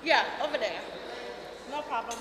Yeah, over there. No problem.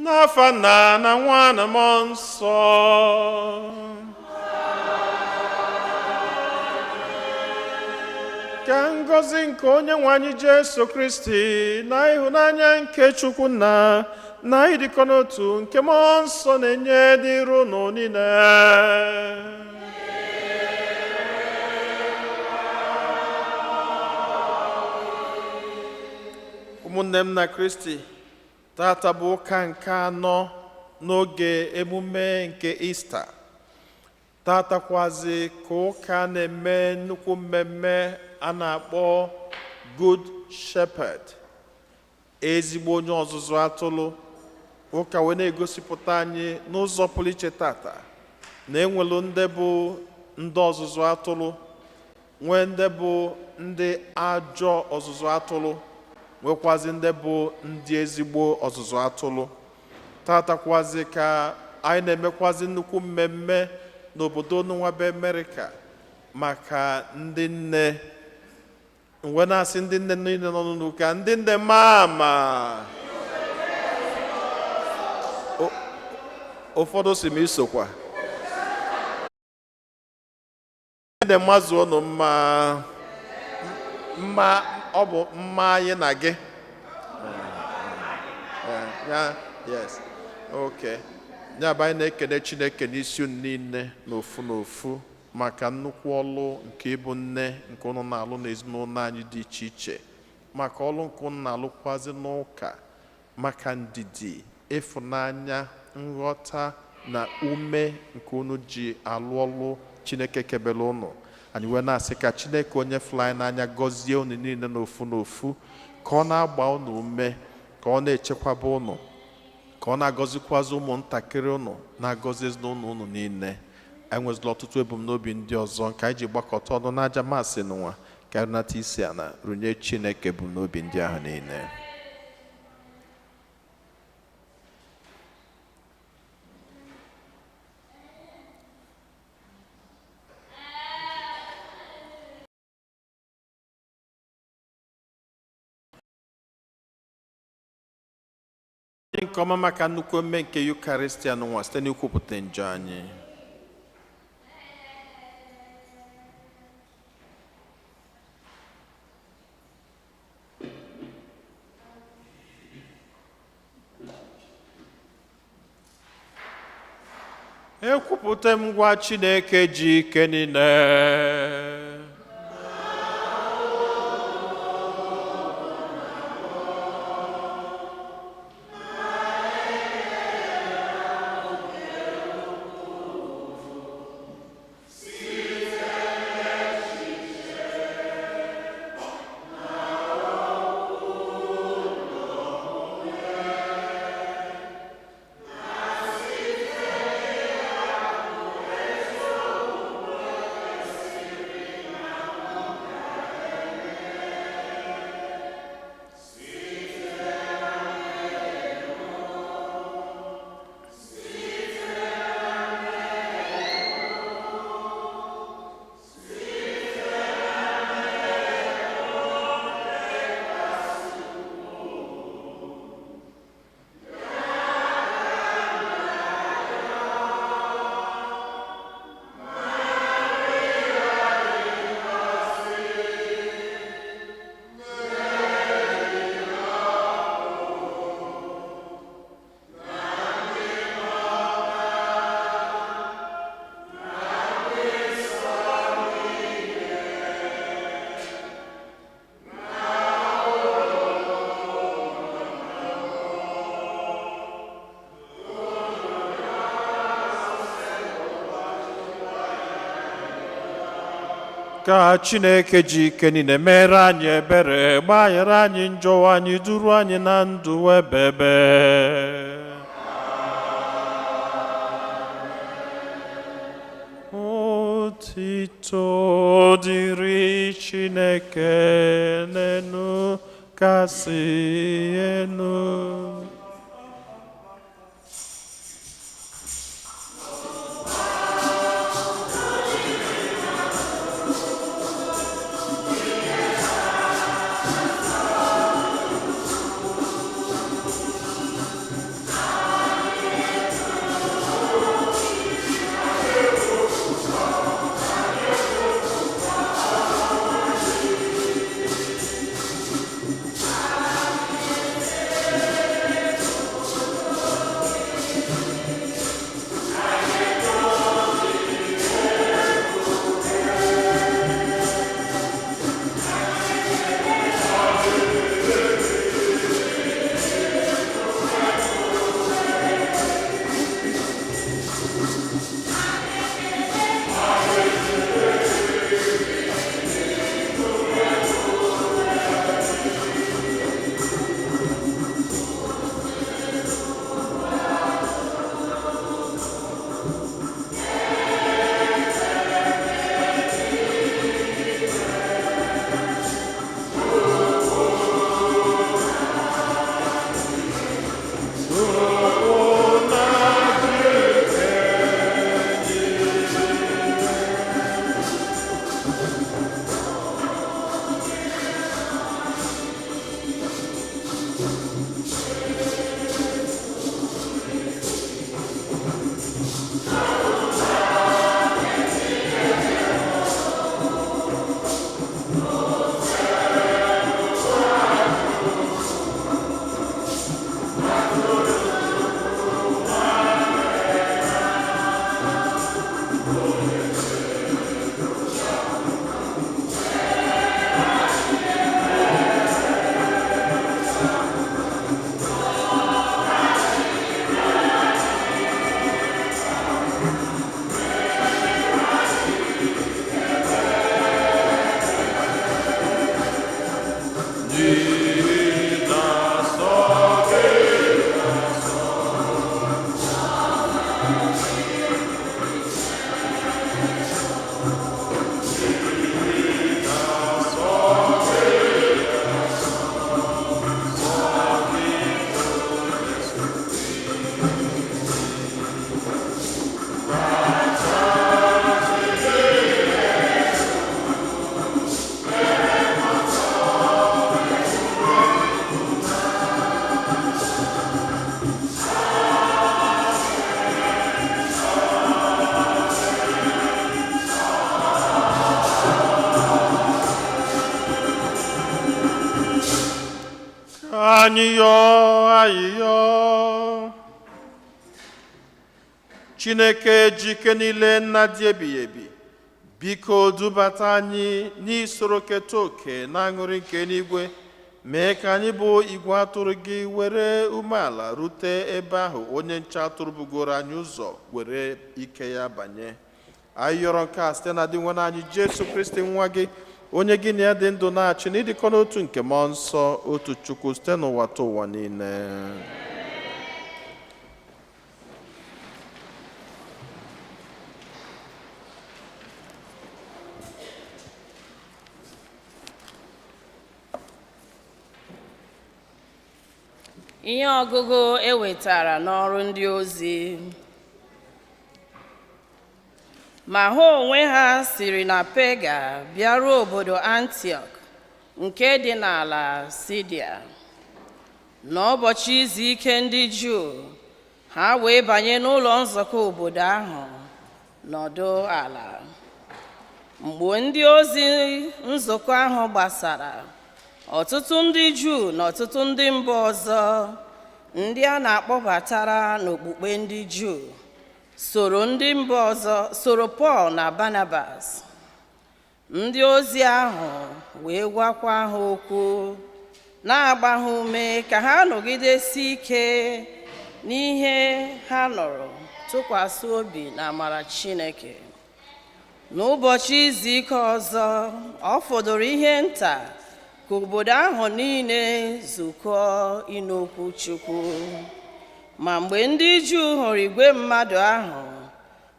n'afa Nna na Nwa na Mmụọ Nsọ. Ka ngọzi nke Onyenwe anyị Jesu Kristi na ịhụnanya nke Chukwu Nna na ịdịkọ n'otu nke Mmụọ Nsọ na-enye dịrị unu niile. Ụmụnne m na Kristi, tata bụ ụka nke anọ n'oge emume nke Ista. Tatakwazi ka ụka na-eme nnukwu mmemme a na-akpọ Good Shepherd. ezigbo onye ọzụzụ atụrụ. Ụka wee na-egosipụta anyị n'ụzọ pụrụ iche tata na enwelu ndị bụ ndị ọzụzụ atụrụ, nwee ndị bụ ndị ajọ ọzụzụ atụrụ, nwekwazi ndị bụ ndị ezigbo ọzụzụ atụrụ. Tatakwazi ka anyị na-emekwazi nnukwu mmemme n'obodo nwabe Amerịka maka ndị nne. Mgbe na-asị ndị nne niile nọ n'ụka, ndị nne mama, ụfọdụ si m isokwa. Ndị mmazụ ụnụ mma, ọ bụ mma anyị na gị. Yes, okay. Ya bụ anyị na-ekele Chineke n'isi unu niile n'ofu n'ofu maka nnukwu ọlụ nke ịbụ nne nke unu na-alụ n'ezinụlọ anyị dị iche iche, maka ọlụ nke unu na-alụkwazi n'ụka, maka ndidi, ịfụnanya, nghọta na ume nke unu ji alụ ọlụ Chineke kebere unu. Anyị wee na-asị ka Chineke onye fụrụ anyị n'anya gọzie unu niile n'ofu n'ofu, ka ọ na-agba unu ume, ka ọ na-echekwaba unu, ka ọ na-agọzikwazi ụmụntakịrị unu, na-agọzi ezinụlọ unu niile. Anyị nwezila ọtụtụ ebumnobi ndị ọzọ nke anyị ji gbakọta ọnụ n'aja masị n'ụwa, ka anyị nata isi ana runye Chineke ebumnobi ndị ahụ niile. Nke ọma maka nnukwu mme nke Yukarịstịa n'ụwa site n'ikwupụta njọ anyị. Ekwupụta m ngwa Chineke ji ike niile. Ka Chineke ji ike niile mere anyị ebere, gbaghara anyị njọ anyị, duru anyị na ndụ ebebe. Otito dịrị Chineke n'enu kasị enu. Ayiyo. Chineke jike niile nna dị ebighị ebi, biko dubata anyị n'isoro keta oke na aṅụrị nke n'igwe, mee ka anyị bụ igwe atụrụ gị were umeala rute ebe ahụ onye nche atụrụ bugoro anyị ụzọ were ike ya banye. Anyị yọrọ nke a site na dị nwe anyị Jesu Kristi nwa gị, onye gị na ya dị ndụ na-achị na ịdịkọ n'otu nke mmụọ nsọ, otu Chukwu site n'ụwa ta ụwa niile. Ihe ọgụgụ ewetara n'ọrụ ndị ozi. Ma ha onwe ha siri na Pega bịaruo obodo Antiọk nke dị n'ala Sidia. N'ụbọchị izu ike ndị Juu, ha wee banye n'ụlọ nzukọ obodo ahụ nọdụ ala. Mgbe ndị ozi nzukọ ahụ gbasara, ọtụtụ ndị Juu na ọtụtụ ndị mba ọzọ ndị a na-akpọbatara n'okpukpe ndị Juu soro ndị mba ọzọ soro Pọl na Barnabas. Ndị ozi ahụ wee gwakwa ha okwu na-agba ha ume ka ha nọgidesi ike n'ihe ha nụrụ, tụkwasị obi na amara Chineke. N'ụbọchị izu ike ọzọ, ọ fọdụrụ ihe nta ka obodo ahụ niile zukọọ ịnụ okwu Chukwu. Ma mgbe ndị Juu hụrụ igwe mmadụ ahụ,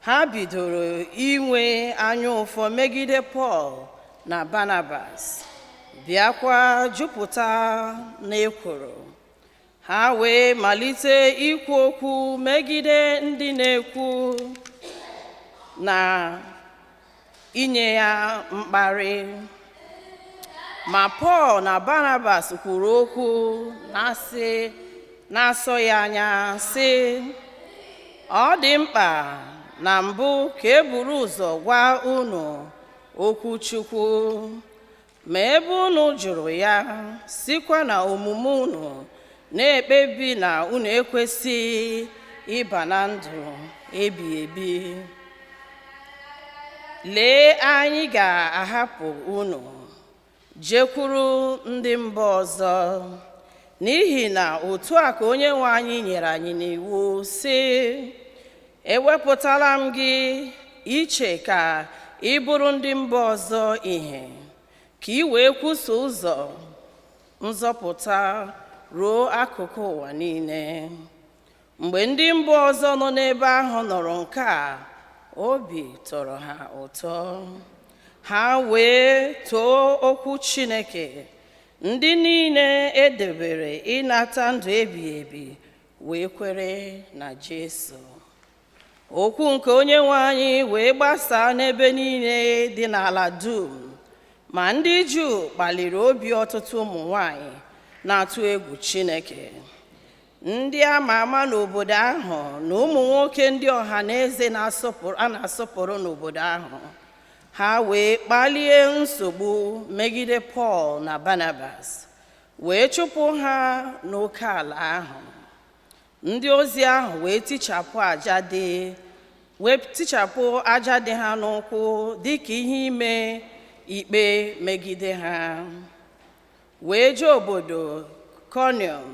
ha bidoro inwe anya ụfụ megide Pọl na Barnabas, bịakwa jupụta n'ekworo. Ha wee malite ikwu okwu megide ndị na-ekwu na inye ya mkparị. Ma Pọl na Barnabas kwuru okwu na-asọ ya anya sị, ọ dị mkpa na mbụ ka e buru ụzọ gwa unu okwu Chukwu, ma ebe unu jụrụ ya, sikwa na omume unu na-ekpebi na unu ekwesịghị ịba na ndụ ebighị ebi. Lee, anyị ga-ahapụ unu jekwuru ndị mba ọzọ, n'ihi na otu a ka Onyenwe anyị nyere anyị n'iwu sị, ewepụtala m gị iche ka ị bụrụ ndị mba ọzọ ihe, ka ị wee kwusa ụzọ nzọpụta ruo akụkụ ụwa niile. Mgbe ndị mba ọzọ nọ n'ebe ahụ nọrọ nke a, obi tọrọ ha ụtọ. Ha wee too okwu Chineke. Ndị niile edebere ịnata ndụ ebighị ebi wee kwere na Jesu. Okwu nke Onyenwe anyị wee gbasaa n'ebe niile dị n'ala dum. Ma ndị Juu kpaliri obi ọtụtụ ụmụ nwanyị na-atụ egwu Chineke. ndị a ma ama n'obodo ahụ na ụmụ nwoke ndị ọha na eze a na-asọpụrụ n'obodo ahụ, ha wee kpalie nsogbu megide Pọl na Barnabas, wee chụpụ ha n'oke ala ahụ. Ndị ozi ahụ wee tichapụ aja dị ha n'ụkwụ dịka ihe ime ikpe megide ha, wee jee obodo Koniọm.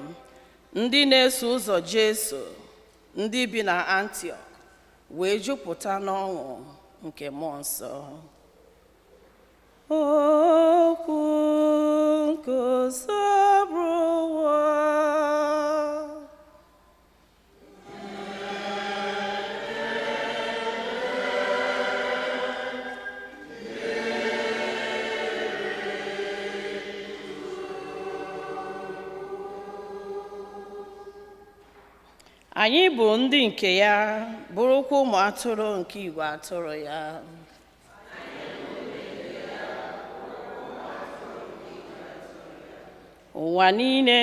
Ndị na-eso ụzọ Jesu ndị bi na Antiọk wee jupụta n'ọṅụ nke mmụọ nsọ. Okwu nke nsọpụrụ ụwa. Anyị bụ ndị nke ya, bụrụkwa ụmụ atụrụ nke igwe atụrụ ya. Ụwa niile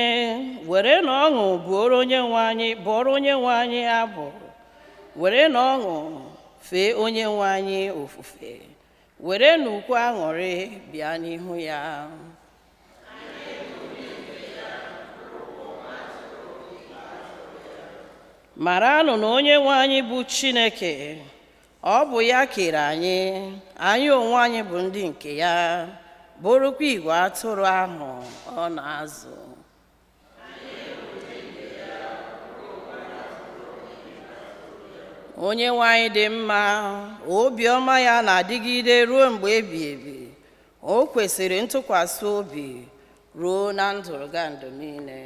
were na ọṅụ bụọrọ onye nwe anyị abụ, were na ọṅụ fee onye nwe anyị ofufe, were na ukwe aṅụrị bịa n'ihu ya. Maranụ na onye nwe anyị bụ Chineke, ọ bụ ya kere anyị, anyị onwe anyị bụ ndị nke ya, bụrụkwa igwe atụrụ ahụ ọ na-azụ. Onye nwe anyị dị mma, obiọma ya na-adịgide ruo mgbe ebighị ebi. O kwesịrị ntụkwasị obi ruo na ndụrụgandụ niile.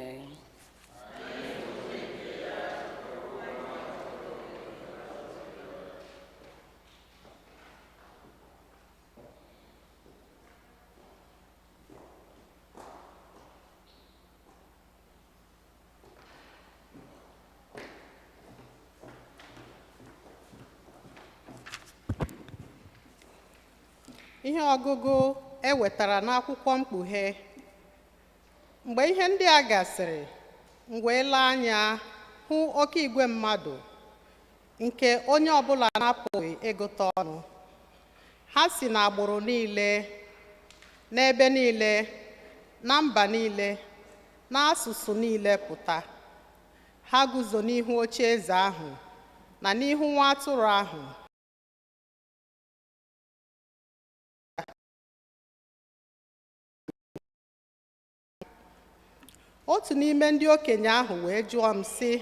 Ihe ọgụgụ ewetara n'akwụkwọ mkpughe. Mgbe ihe ndị a gasịrị, m wee lee anya hụ oke igwe mmadụ nke onye ọbụla na-apụghị ịgụta ọnụ. Ha si n'agbụrụ niile, n'ebe niile, na mba niile, na asụsụ niile pụta. Ha guzo n'ihu oche eze ahụ na n'ihu nwa atụrụ ahụ. Otu n'ime ndị okenye ahụ wee jụọ m sị,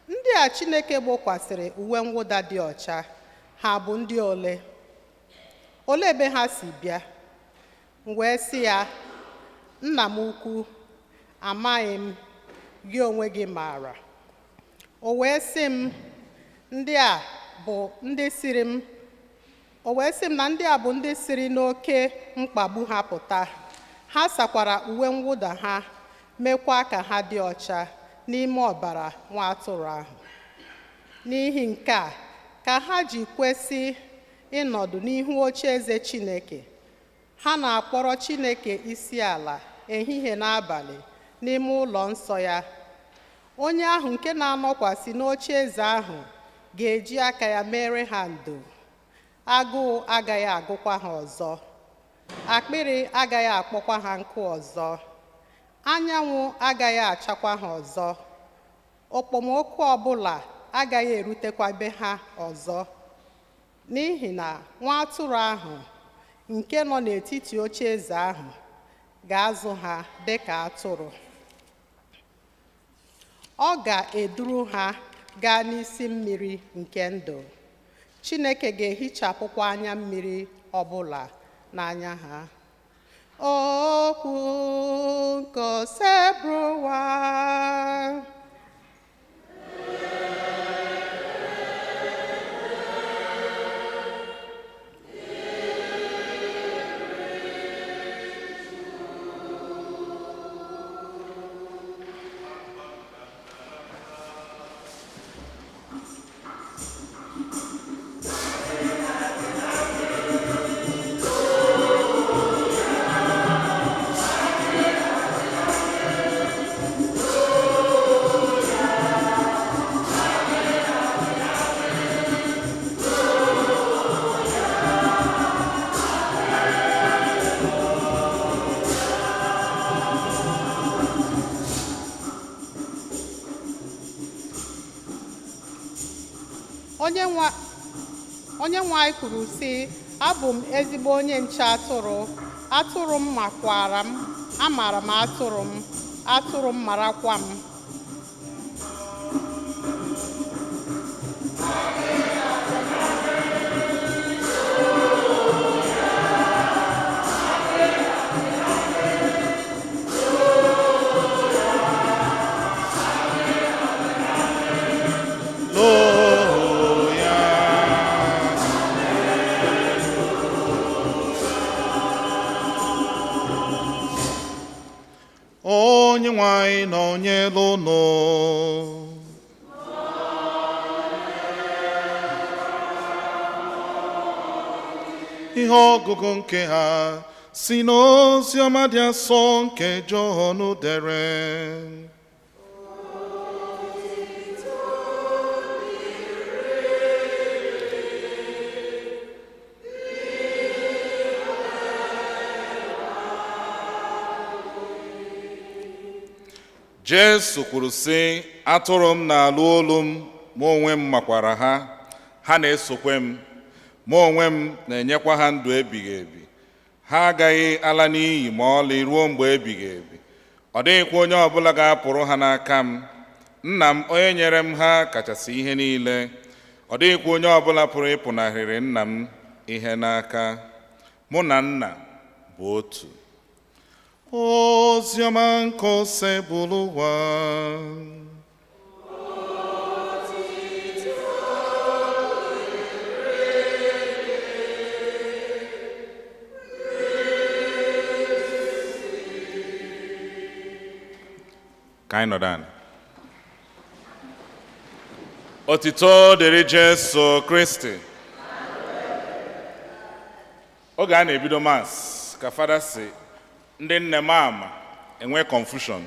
ndị a Chineke gbokwasịrị uwe mwụda dị ọcha, ha bụ ndị ole? Olee ebe ha si bịa? M wee sị ya, nna m ukwu, amaghị m, gị onwe gị maara. O wee sị m na ndị a bụ ndị siri n'oke mkpagbu ha pụta. Ha sakwara uwe mwụda ha, mekwa ka ha dị ọcha n'ime ọbara nwa atụrụ ahụ. N'ihi nke a ka ha ji kwesị ịnọdụ n'ihu oche eze Chineke. Ha na-akpọrọ Chineke isi ala ehihie na abalị n'ime ụlọ nsọ ya. Onye ahụ nke na-anọkwasị n'oche eze ahụ ga-eji aka ya mere ha ndo. Agụụ agaghị agụkwa ha ọzọ, akpịrị agaghị akpọkwa ha nkụ ọzọ, anyanwụ agaghị achakwa ha ọzọ, okpomọkụ ọbụla agaghị erutekwa be ha ọzọ, n'ihi na nwa atụrụ ahụ nke nọ n'etiti oche eze ahụ ga-azụ ha dịka atụrụ. Ọ ga-eduru ha gaa n'isi mmiri nke ndụ. Chineke ga-ehichapụkwa anya mmiri ọbụla n'anya ha. Okwu nke nsọpụrụ ụwa. onye nwe anyị kwuru sị, abụ m ezigbo onye nche atụrụ, atụrụ m makwara m, amara m atụrụ m, atụrụ m marakwa m. Onye nwe anyị nọnyere unu. Ihe ọgụgụ nke ha si n'ozi ọma dị asọ nke Jọn dere. Jesu kwuru sị, atụrụ m na-alụ olu m, ma onwe m makwara ha, ha na-esokwe m, ma onwe m na-enyekwa ha ndụ ebighị ebi, ha agaghị ala n'iyi ma ọlị ruo mgbe ebighị ebi. Ọ dịghịkwa onye ọbụla ga-apụrụ ha n'aka m. Nna m onye nyere m ha kachasị ihe niile. Ọ dịghịkwa onye ọbụla pụrụ ịpụnahịrị nna m ihe n'aka. Mụ na nna bụ otu. Oziọma nke ose bụrụ ụwa. Ka anyị nọdụ ala. Otito dịrị Jesu Kristi. Oge a na-ebido Mass ka Fada si ndị nne m ama enwe confusion,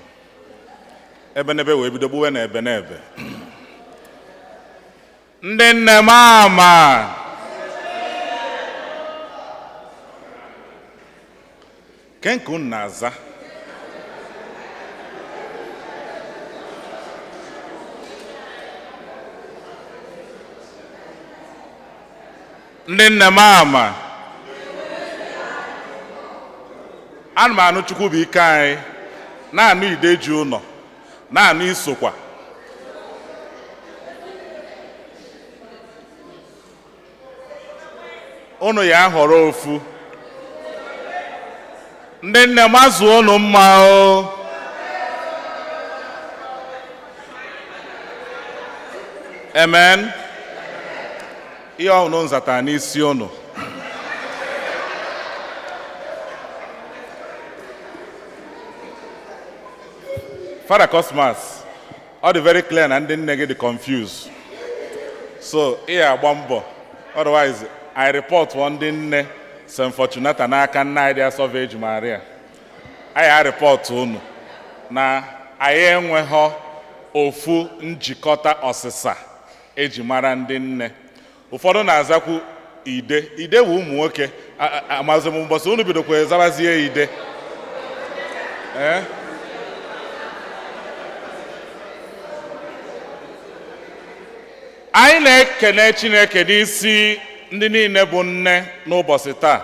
ebe n'ebe wee bido gbuwe na ebe n'ebe. Ndị nne m ama ke nke unu na-aza ndị nne m ama. Ana m anụ Chukwu bụ ike anyị, na-anụ ide ji ụlọ, na-anụ isokwa. Unu ya họrọ ofu. Ndị nne m azụ unu mma o. Amen. Ihe unu nzata n'isi unu. Father Cosmas, all the very clear and then get confused. So here agba mbọ. Otherwise, I report one day St. Fortunata na aka nna idea Sauvage Maria. I report unu na anyị enweghọ ofu njikọta ọsịsa eji mara ndị nne. Ụfọdụ na-azakwu ide wu ụmụ nwoke. Amazụ m mbọsị unu bidokwa zabazie ide. Anyị na-ekene Chineke n'isi ndị niile bụ nne n'ụbọchị taa.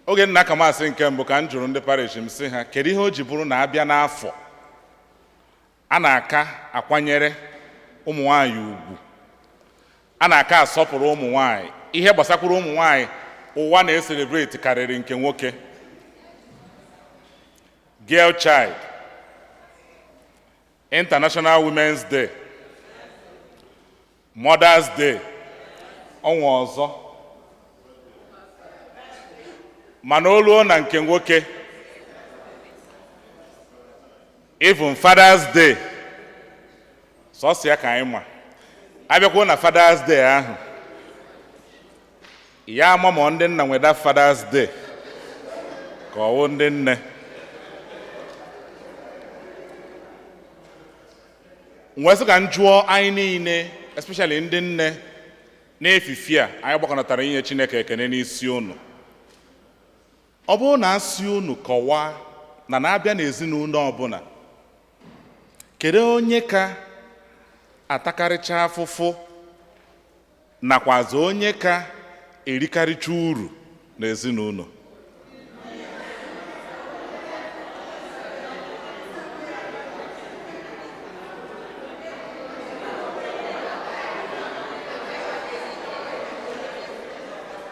Oge nna ka masị nke mbụ ka m jụrụ ndị parish m sị ha, kedu ihe o ji bụrụ na abịa n'afọ a na-aka akwanyere ụmụ nwanyị ugwu, a na-aka asọpụrụ ụmụ nwanyị, ihe gbasakwuru ụmụ nwanyị ụwa na-eselebreti karịrị nke nwoke. Girl Child, International Women's Day, Mother's Day, ọnwa ọzọ. Mana oluo na nke nwoke, even Father's Day, sọsọ ya ka anyị ma. Abịakwuo na Father's Day ahụ, ya ama ma ndị nna nweda Father's Day ka ọwụ ndị nne. Nwesị ka m jụọ anyị niile, especially ndị nne n'efifi a anyị gbakọnatara inye Chineke ekene n'isi unu. Ọ bụrụ na asị unu kọwaa na na-abịa n'ezinụlọ ọbụla, kedu onye ka atakarịcha afụfụ nakwazi onye ka erikarịcha uru n'ezinụlọ?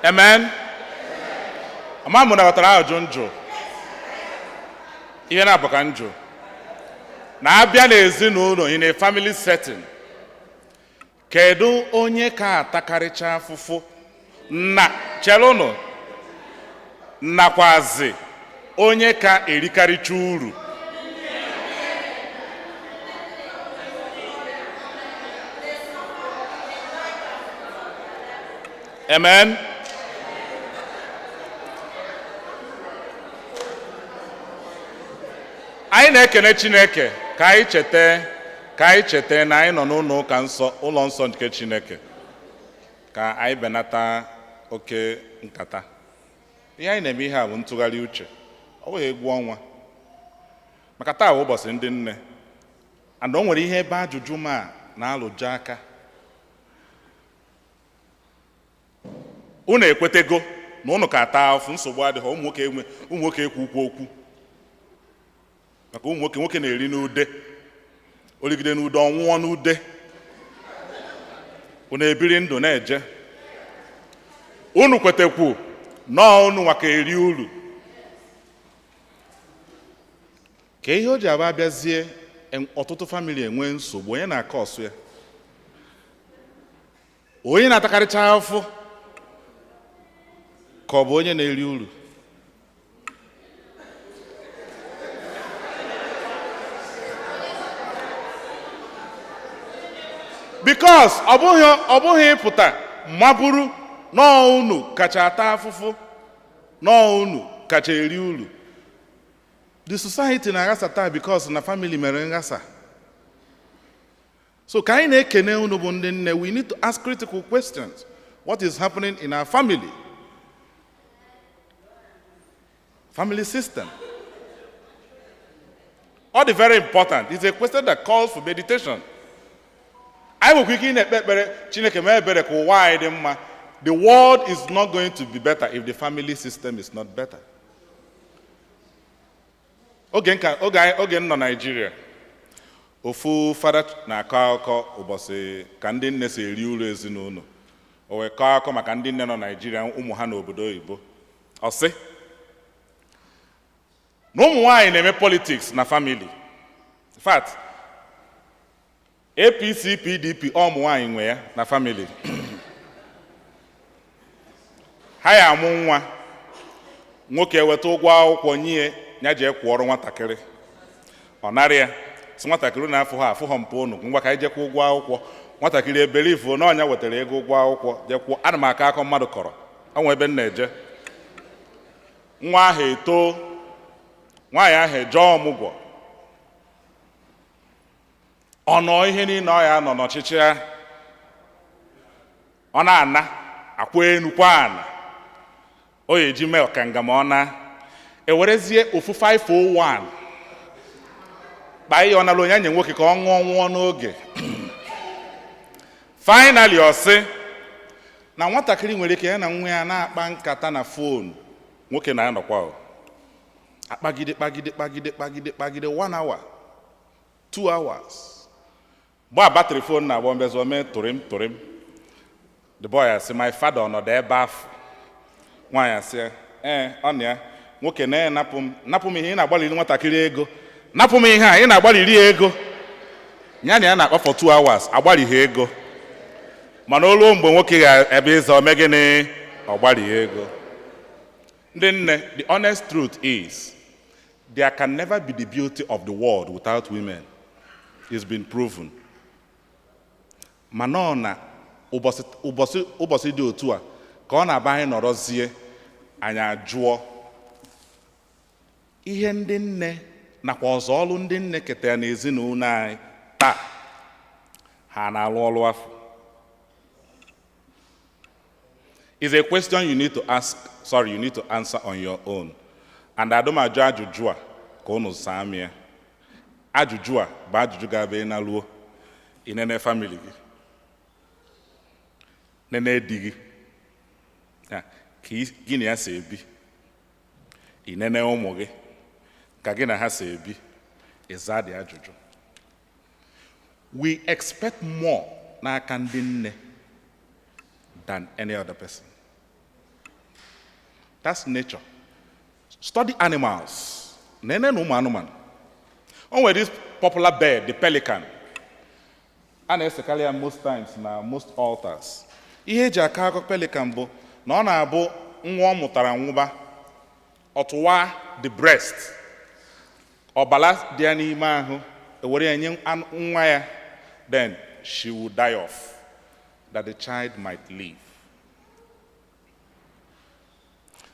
Amen. Ama mụ na-aghọtara ajụ njụ ihe na-abụ ka njụ na-abịa n'ezinụlọ in a family setting, kedu onye ka atakarịcha afụfụ na chelụnụ nakwazi onye ka erikarịcha uru? Amen. Anyị na-ekene Chineke ka anyị cheta na anyị nọ n'ụlọ ụka nsọ, ụlọ nsọ nke Chineke, ka anyị benata oke nkata. Ihe anyị na-eme ihe a bụ ntụgharị uche, ọ bụghị egwu ọnwa, maka taa bụ ụbọchị ndị nne, and o nwere ihe ebe ajụjụ ma na-alụje aka. Unu ekwetego na unu ka ata afụ, nsogbu adịghị, ụmụ nwoke ekwu okwu, maka ụmụ nwoke na-eri n'ude, oligide n'ude, ọnwụọ n'ude, unu ebiri ndụ na-eje. Unu kwetekwu na unu nwaka eri uru. Ka ihe o ji abịazie ọtụtụ famili enwe nsogbu, onye na-akọ ọsụ ya, onye na-atakarịcha afụ ka ọ bụ onye na-eri uru? Because ọ bụghị ịpụta maburu na unu kacha ata afụfụ, na unu kacha eri uru. The society na-aghasa taa because na family mere nghasa. So ka anyị na-ekene unu bụ ndị nne, we need to ask critical questions. What is happening in our family system? All the very important. It's a question that calls for meditation. I will quickly Chineke mee ebere ka ụwa anyị dị mma. The world is not going to be better if the family system is not better. Oge m nọ Nigeria, ofu fada na-akọ akụkọ ụbọchị ka ndị nne si eri uru ezinụlọ. O wee kọọ akụkọ maka ndị nne nọ Nigeria, ụmụ ha n'obodo oyibo. Ọ sị na ụmụ nwaanyị na-eme politics na family. In fact, APC, PDP, ụmụ nwaanyị nwe ya na family. Ha ya amụ nwa, nwoke eweta ụgwọ akwụkwọ nye ya jee kwụọrọ nwatakịrị. Ọ narị ya, si nwatakịrị na-afụ ha mpụ unu, ngwa ka anyị jekwa ụgwọ akwụkwọ. Nwatakịrị eberifu na ọnya wetara ego ụgwọ akwụkwọ, jekwuo. Ana m aka akọ mmadụ kọrọ, ọ nwe ebe m na-eje. Nwa ahụ eto, nwaanyị ahụ eje ọmụgwọ. Ọ nọ ihe niile ọ ya nọ n'ọchịchị ya, ọ na-ana akwa enukwa ana, o eji mee ọkanga ma ọ na ewerezie ofu 501 kpaa ihe ọ nala onye nye nwoke ka ọ nwụọ n'oge. Finally ọ sị na nwatakịrị nwere ike ya na nwa ya na-akpa nkata na fon, nwoke na-anọkwa akpagide 1 hour 2 hours. Gbaa batrị fon na agba mbezo mee tụrịm. The boy asị, my father nọ ebe afọ. Nwaanyị asị, ọ na ya, nwoke napụ m ihe ị na-agbaliri nwatakịrị ego, napụ m ihe a ị na-agbaliri ego. Ya na ya na-akpa for 2 hours agbalighị ego, mana olu mgbe nwoke ga-ebe ịza ome gịnị, ọ gbalighị ego. Ndị nne, the honest truth is there can never be the beauty of the world without women. It's been proven. Mana ọ na ụbọchị dị otu a ka ọ na-aba anyị nọrọzie anyị ajụọ ihe ndị nne nakwa ọzọ ọlụ ndị nne ketara n'ezinụlọ anyị taa, ha na-alụ ọlụ afọ. It's a question you need to answer on your own. And adụmajụ ajụjụ a ka unu saa mịa. ajụjụ a bụ ajụjụ ga-abịa na luo inene family gị, nene di gị, ka gị na ya si ebi, inene ụmụ gị ka gị na ha si ebi, ịza dị ajụjụ. We expect more n'aka ndị nne than any other person. That's nature. Study animals. Nene no man. On this popular bird, the pelican. And esekali most times na most altars. Ihe eji aka akọ pelican bụ na ọ na-abụ nwa ọ mụtara nwụba ọtụwa the breast. Ọbala dị ya n'ime ahụ ewere ya nye nwa ya, then she will die off that the child might live.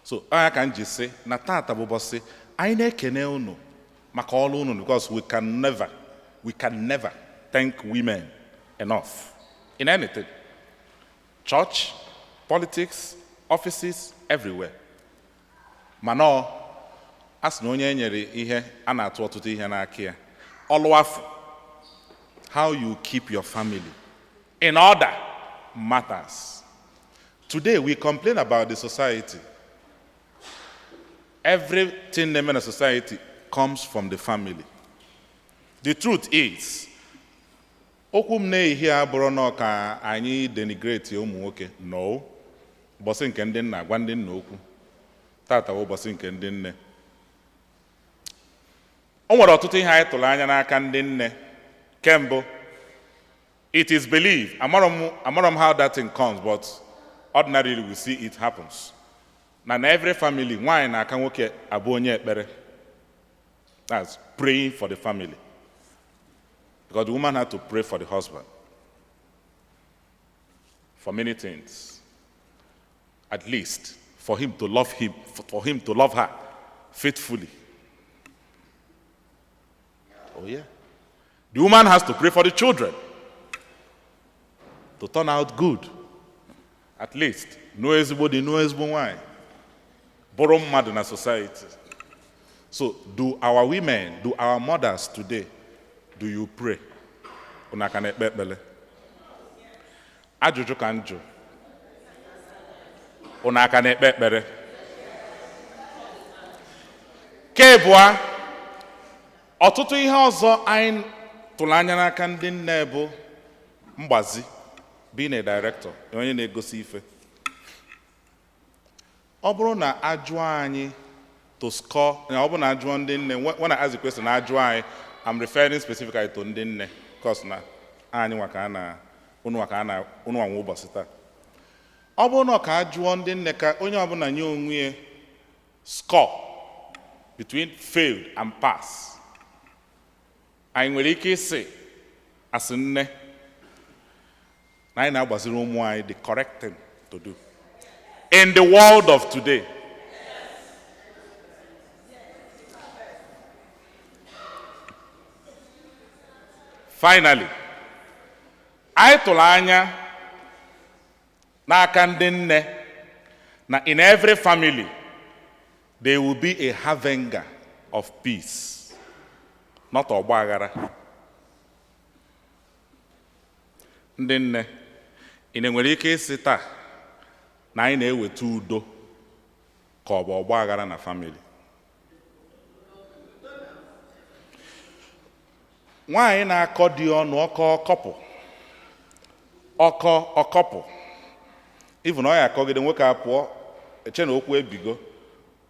So I can just say na tata bụ ụbọchị anyị na-ekene unu maka ọrụ unu, because we can never thank women enough in anything. Church, politics, offices, everywhere. Mana as na onye nyere ihe a na-atụ ọtụtụ ihe n'aka ya, ọlụafụ, how you keep your family in order matters. Today we complain about the society. Everything in a society comes from the family. The truth is, okwu m na-ehi abụrụ na ka anyị denigrate ụmụ nwoke. No. Ụbọchị nke ndị nna gwa ndị nna okwu. Tata bụ ụbọchị nke ndị nne. O nwere ọtụtụ ihe anyị tụrụ anya n'aka ndị nne. Kembo, it is believed, amarom how that thing comes, but ordinarily we see it happens. Now in every family, why na aka nwoke abụ onye ekpere? That's praying for the family. Because the woman had to pray for the husband. For many things. At least for him to love him, for him to love her faithfully. Oh yeah. The woman has to pray for the children to turn out good. At least, no ezigbo wine. Borrow mad in a society. So, do our women, do our mothers today, do you pray? Unakane bele. Ajuju kanju. Unakane bele. Kebwa. Ọtụtụ ihe ọzọ anyị tụrụ anya n'aka ndị nne bụ mgbazi, being a director, onye na-egosi ife. Ọ bụrụ na ajụọ anyị to score, ọ bụrụ na ajụọ ndị nne, when I ask the question, ajụọ anyị, I'm referring specifically to ndị nne, because na anyị nwa ka unu anwụ ụbọchị taa. Ọ bụrụ na ka ajụọ ndị nne ka onye ọbụla nye onwe ya score between failed and pass. Anyị nwere ike isi as nne na anyị na-agbaziri ụmụ anyị the correct thing to do in the world of today. Finally, anyị tụrụ anya n'aka ndị nne na in every family there will be a harbinger of peace. Not ọgbaghara. Ndị nne, ị na-enwere ike isi taa na anyị na-eweta udo ka ọ bụ ọgbaghara na family. Nwaanyị na-akọ dị ọnụ ọkọpụ. Even ọ ya akọgide nwoke apụọ, eche na okwu ebigo.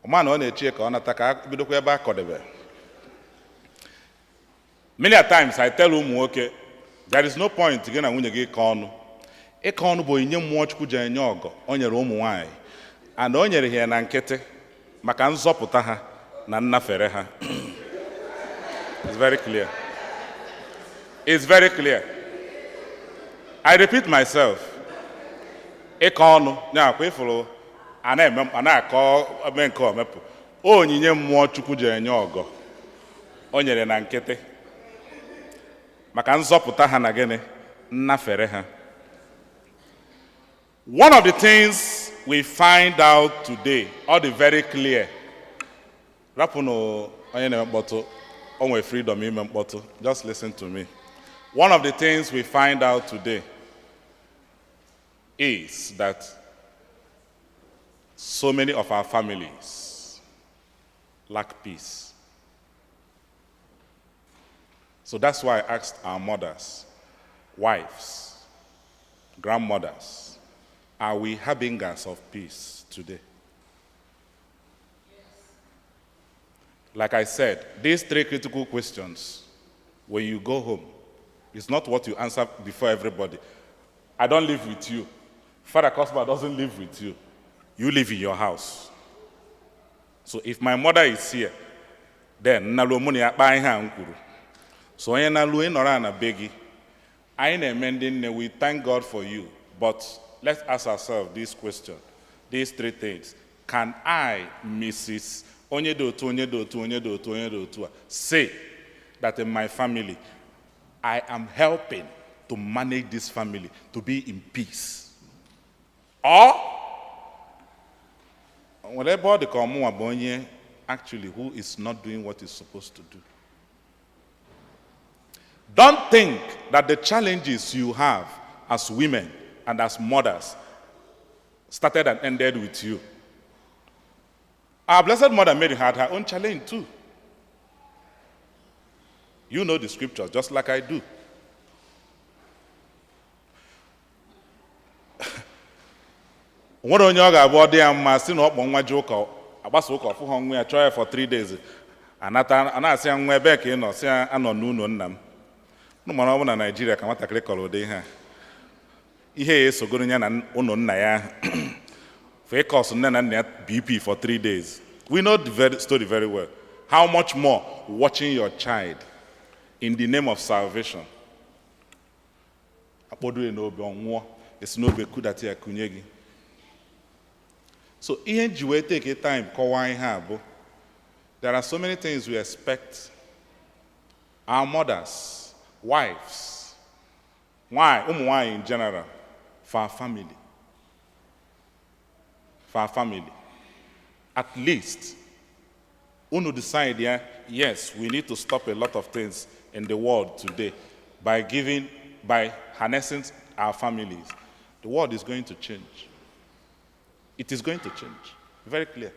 Ọma na ọ na-eche ka ọ nata ka bidokwa ebe akọdebe. Many a times I tell ụmụ nwoke, there is no point gị na nwunye gị ịkọ ọnụ. Ịkọ ọnụ bụ inye mmụọ Chukwu ji enye ọgọ, o nyere ụmụ nwaanyị. And o nyere ha na nkịtị maka nzọpụta ha na nnafere ha. It's very clear. It's very clear. I repeat myself. Ịkọ ọnụ, ya kwa ịfụrụ a na-akọ eme nke omepụ. Onyinye mmụọ Chukwu ji enye ọgọ, o nyere na nkịtị maka nzọpụta ha na gịnị nnafere ha. One of the things we find out today, all the very clear, rapụnụ onye na-ekpọtụ onwe freedom ime mkpọtụ. Just listen to me. One of the things we find out today is that so many of our families lack peace. So that's why I asked our mothers, wives, grandmothers, are we harbingers of peace today? Like I said, these three critical questions, when you go home, it's not what you answer before everybody. I don't live with you. Father Cosma doesn't live with you. You live in your house. So if my mother is here, then nalomuni akpa ihe a kwuru. So onye nalu enora na begi. I na we thank God for you. But let's ask ourselves this question, these three things. Can I, Mrs. say that in my family, I am helping to manage this family to be in peace? Or, whatever the common actually who is not doing what he's supposed to do. Don't think that the challenges you have as women and as mothers started and ended with you. Our Blessed Mother Mary had her own challenge too. You know the scriptures just like I do. What on your body and Martin up on my joke about for 3 days. And I say I'm back in or say I'm on noon. No man over Nigeria can what a click all day. Ihe so good and unknown naya. Fake us and then BP for 3 days. We know the story very well. How much more watching your child in the name of salvation? It's no be good at your kunyegi. So we take a time. There are so many things we expect our mothers, wives, why in general, for our family. For our family. At least, uno decide, yes, we need to stop a lot of things in the world today by harnessing our families. The world is going to change. It is going to change. Very clear.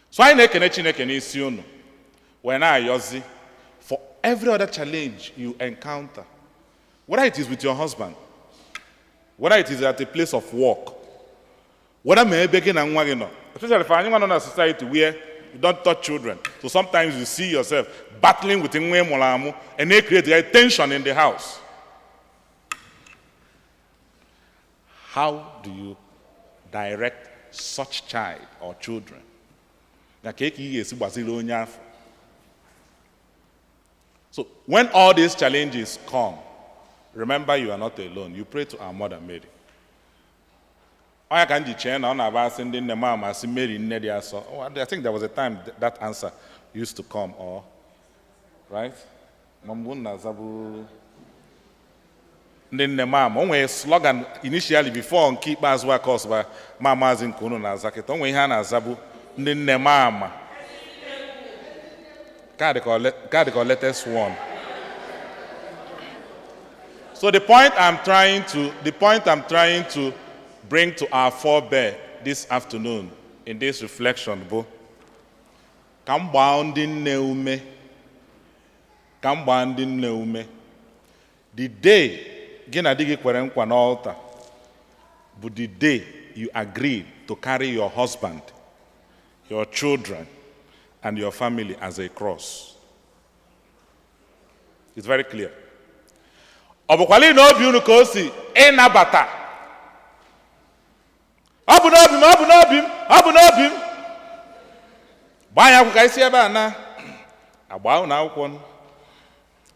So I nekene when I yozi for every other challenge you encounter, whether it is with your husband, whether it is at a place of work, whether especially for anyone in a society where you don't touch children. So sometimes you see yourself battling with and they create a tension in the house. How do you direct such child or children? So when all these challenges come, remember you are not alone. You pray to our Mother Mary. I think there was a time that answer used to come, or right? A slogan initially before on keep as well cause by Mama's in Kuno Nazakit. Only Hana Zabu Nemama. Latest one. So the point I'm trying to bring to our forebear this afternoon in this reflection, the day Ginadigi Kwerenkwa altar, but the day you agreed to carry your husband, your children, and your family as a cross. It's very clear. Obukwali no biunu kosi enabata. Abu nobim. Baya kukaisi eba na. Abawo na akwon.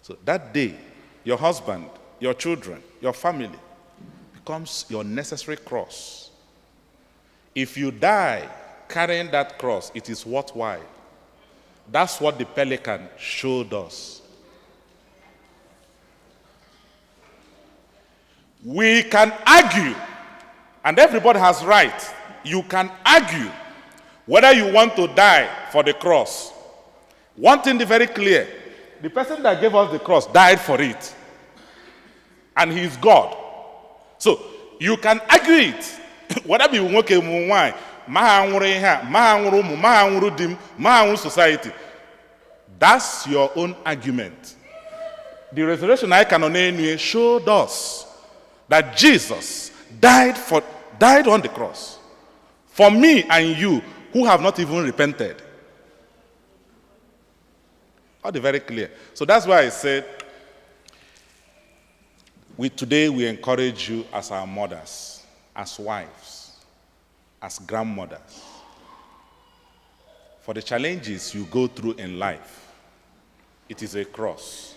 So that day, your husband, your children, your family becomes your necessary cross. If you die carrying that cross, it is worthwhile. That's what the pelican showed us. We can argue, and everybody has right. You can argue whether you want to die for the cross, One thing is very clear. The person that gave us the cross died for it. And he is God. So, you can argue it. Whatever you want, society. That's your own argument. The resurrection I can only showed us that Jesus died on the cross for me and you who have not even repented. All very clear. So that's why I said, today we encourage you as our mothers, as wives, as grandmothers, for the challenges you go through in life. It is a cross.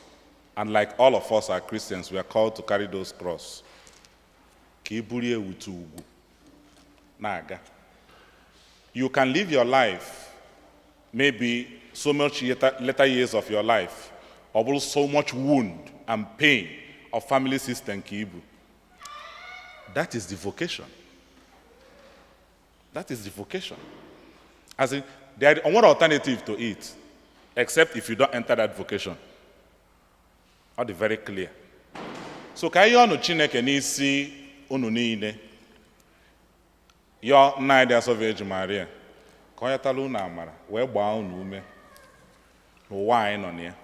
And like all of us are Christians, we are called to carry those crosses. You can live your life, maybe so much later years of your life, or so much wound and pain of family system. That is the vocation. That is the vocation. As in, there is one alternative to it, except if you don't enter that vocation. All very clear. So, can you know Chineke n'isi unu niile? Yo na ide aso Virgin Maria. Ka onye tala unu amara, wee gbaa unu ume. N'ụwa anyị nọ na ya.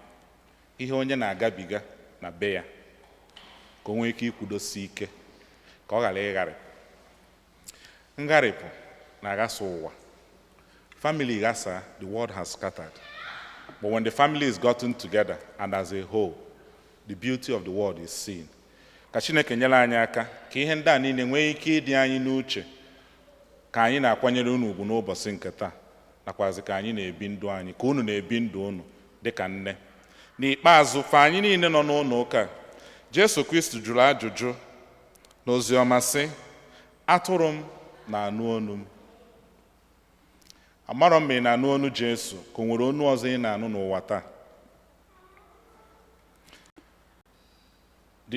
Ihe onye na-agabiga na be ya. Ka o nwee ike ikwudosi ike. Ka ọ ghara ịgharị. Ngharịpụ na-aghasa ụwa. Family ghasa, the world has scattered. But when the family is gotten together and as a whole, the beauty of the world is seen. Ka Chineke nyere anyị aka ka ihe ndị a niile nwee ike ịdị anyị n'uche ka anyị na-akwanyere unu ugwu n'ụbọchị nke taa nakwazi ka anyị na-ebi ndụ anyị ka unu na-ebi ndụ unu dịka nne. N'ikpeazụ fa anyị niile nọ n'ụlọ ụka Jesu Kristi jụrụ ajụjụ n'oziọma sị, atụrụ m na-anụ onu m. Amarọ m ma ị na-anụ onu Jesu ka o nwere onu ọzọ ị na-anụ n'ụwa taa.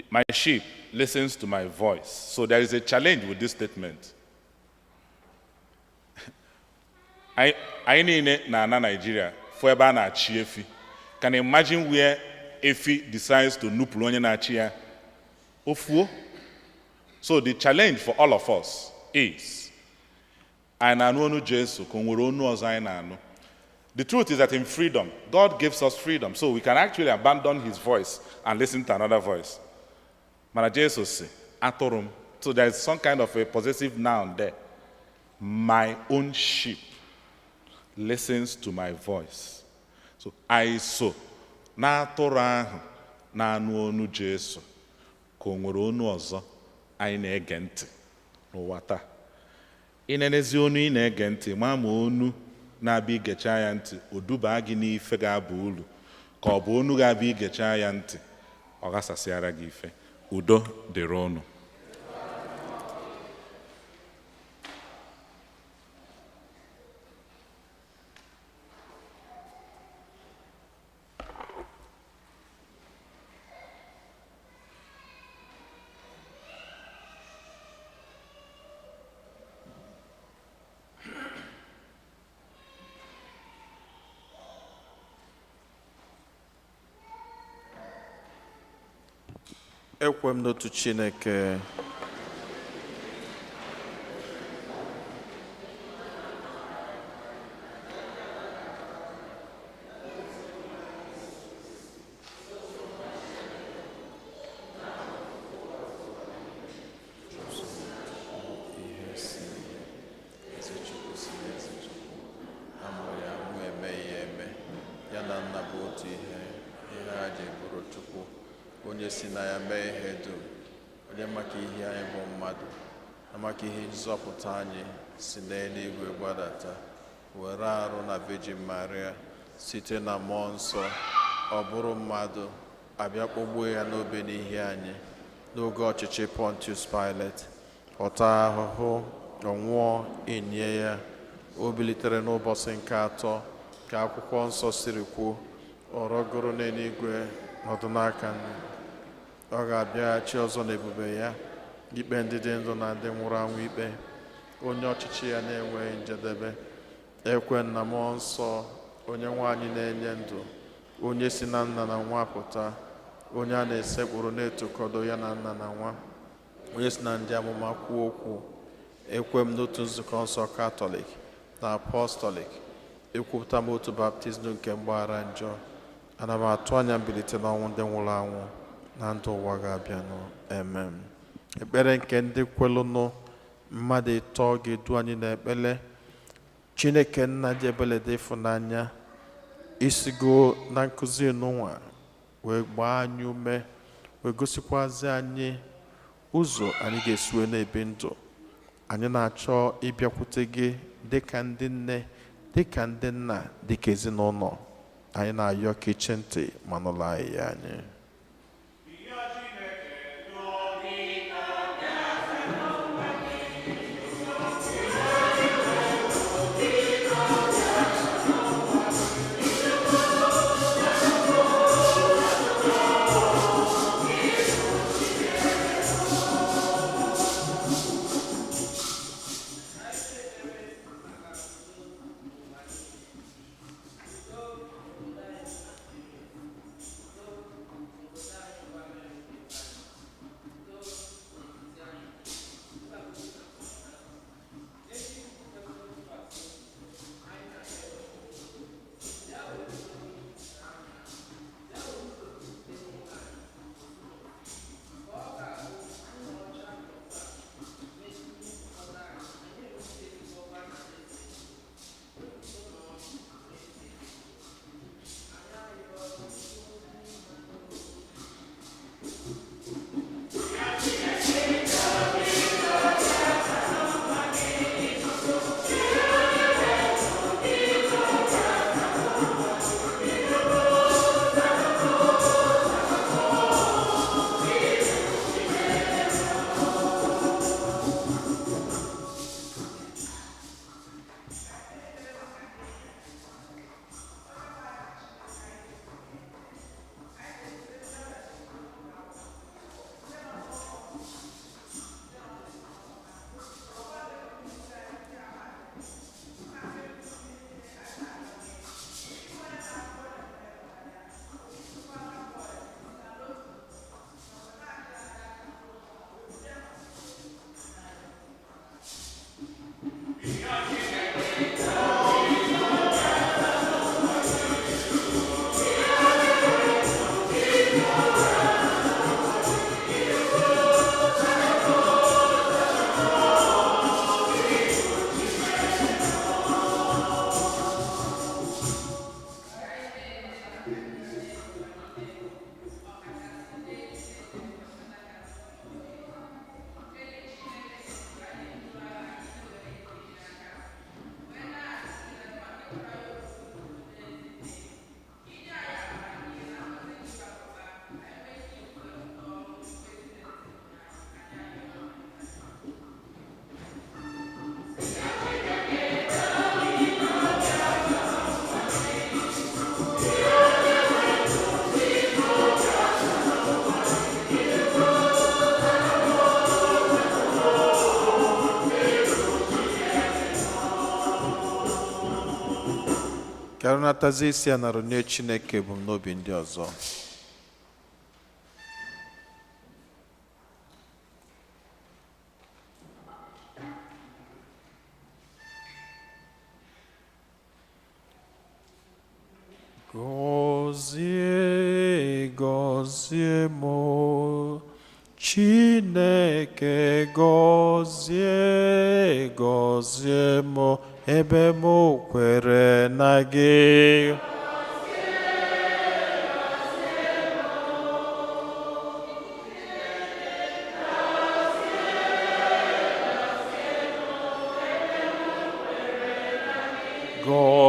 My sheep listens to my voice. So there is a challenge with this statement. I niile na Nigeria for ebe a na-achị efi. Can you imagine where efi decides to nupụrụ onye na-achị ya? Ofuo. So the challenge for all of us is, anyị na-anụ onu Jesu ka o nwere onu ọzọ anyị na-anụ. The truth is that in freedom, God gives us freedom. So we can actually abandon his voice and listen to another voice. Mana Jesus si, atụrụ m. So there is some kind of a possessive noun there. My own sheep listens to my voice. So I so na atụrụ ahụ na-anụ onu Jesu ka o nwere onu ọzọ anyị na-ege ntị n'ụwa taa. Ị na-enezi onu ị na-ege ntị ma onu na-abịa igecha ya ntị o duba gị n'ife ga-aba uru ka ọ bụ onu ga-abịa igecha ya ntị ọ ghasasịara gị ife. Udo dịrị unu. Ekwe m n'otu Chineke. Onye si na ya mee ihe dum, onye maka ihe anyị bụ mmadụ, amaka ihe nzọpụta anyị si n'eluigwe gbadata, were arụ na Virgin Maria site na mmụọ nsọ, ọ bụrụ mmadụ, abịa kpọgbuo ya n'obe n'ihi anyị n'oge ọchịchị Pontius Pilate, ọta ahụhụ, ọnwụọ, enye ya, o bilitere n'ụbọchị nke atọ ka akwụkwọ nsọ siri kwuo, ọrọgoro n'eluigwe nọdụ n'aka nri. Ọ ga-abịaghachi ọzọ n'ebube ya ikpe ndị dị ndụ na ndị nwụrụ anwụ ikpe. Onye ọchịchị ya na-enweghị njedebe. Ekwe na mmụọ nsọ, onye nwe anyị na-enye ndụ, onye si na nna na nwa pụta, onye a na-esekpụrụ na-etokọdo ya na nna na nwa, onye si na ndị amụma kwuo okwu, ekwe m n'otu nzukọ nsọ katọlik na apọstọlik, ekwupụta m otu baptizim nke mgbaghara njọ, ana m atụ anya mbilite n'ọnwụ ndị nwụrụ anwụ na ndụ ụwa ga-abịanụ. Amen. Ekpere nke ndị kwelụnụ mmadụ ịtọ ga-edu anyị n'ekpere. Chineke nna dị ebere dị ịfụnanya, isigo na nkụzi n'ụwa wee gbaa anyị ume, wee gosikwazi anyị ụzọ anyị ga-esi wee na-ebi ndụ. Anyị na-achọ ịbịakwute gị dịka ndị nne, dịka ndị nna, dịka ezinụlọ. Anyị na-ayọ ka iche ntị ma nụrụ anyị ya anyị. Ka arụnatazi isi a narụ nye Chineke ebumnobi ndị ọzọ. Gọzie, gọzie m, Chineke gọzie, gọzie m, ebe m kwere na gị.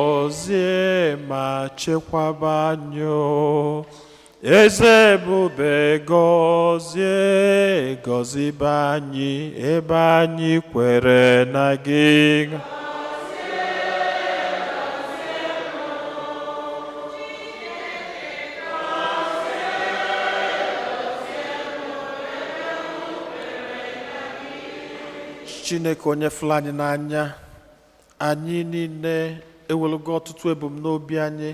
Gọzie ma chekwaba anyị, Eze ebube gọzie, gọzibe anyị ebe anyị kwere na gị. Chineke onye fụrụ anyị n'anya, anyị niile ewelugo ọtụtụ ebumnobi anyị,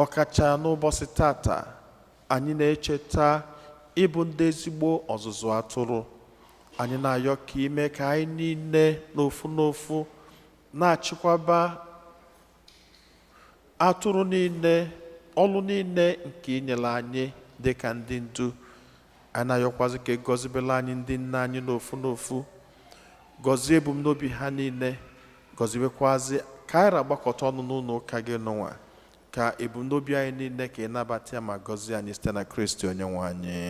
ọkacha n'ụbọchị tata anyị na-echeta ịbụ ndị ezigbo ọzụzụ atụrụ. Anyị na-ayọ ka ime ka anyị niile n'ofu n'ofu na-achịkwaba atụrụ niile, ọlụ niile nke inyere anyị dịka ndị ndu. Anyị na-ayọkwazi ka gọzibela anyị ndị nna anyị n'ofu n'ofu, gọzie ebumnobi ha niile, gọziwekwazi ka anyị agbakọta ọnụ n'ụlọ ụka gị n'ụwa, ka ebumnobi anyị niile ka ị nabata ya ma gọzie anyị site na Kristi Onyenwe anyị.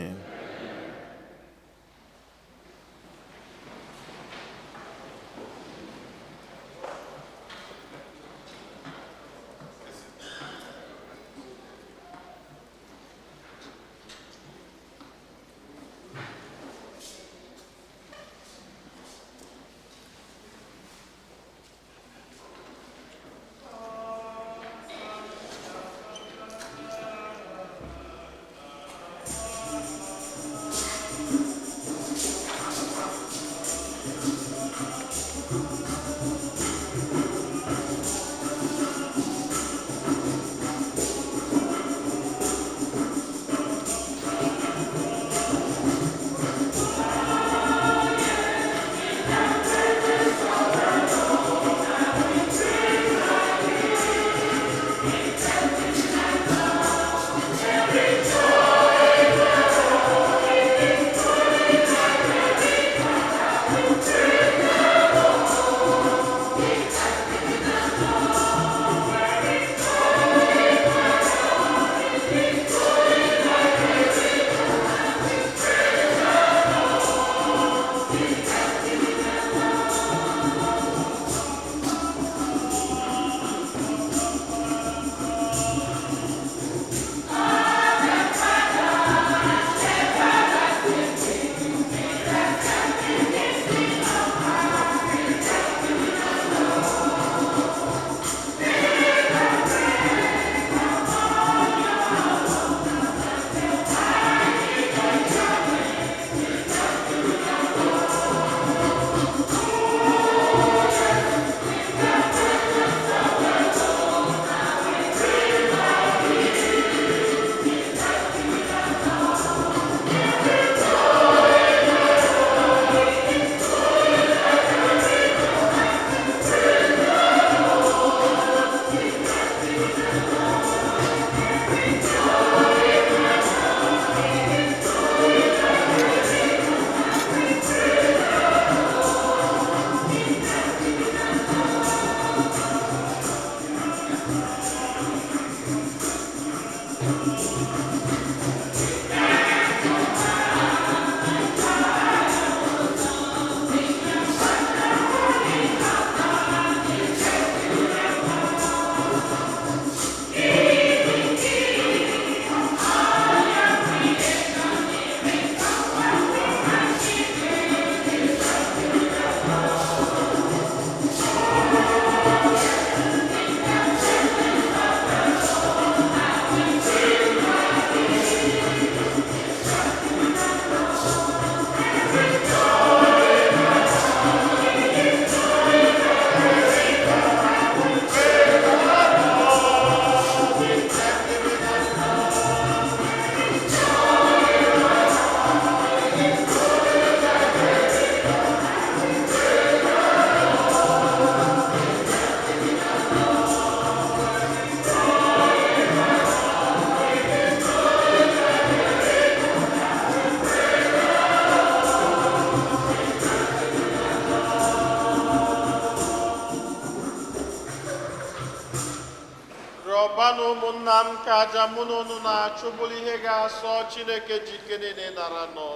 ọbanụ ụmụnna m ka aja mụ na unu na-achụ bụrụ ihe ga-asọ Chineke ji ike niile nara nọ.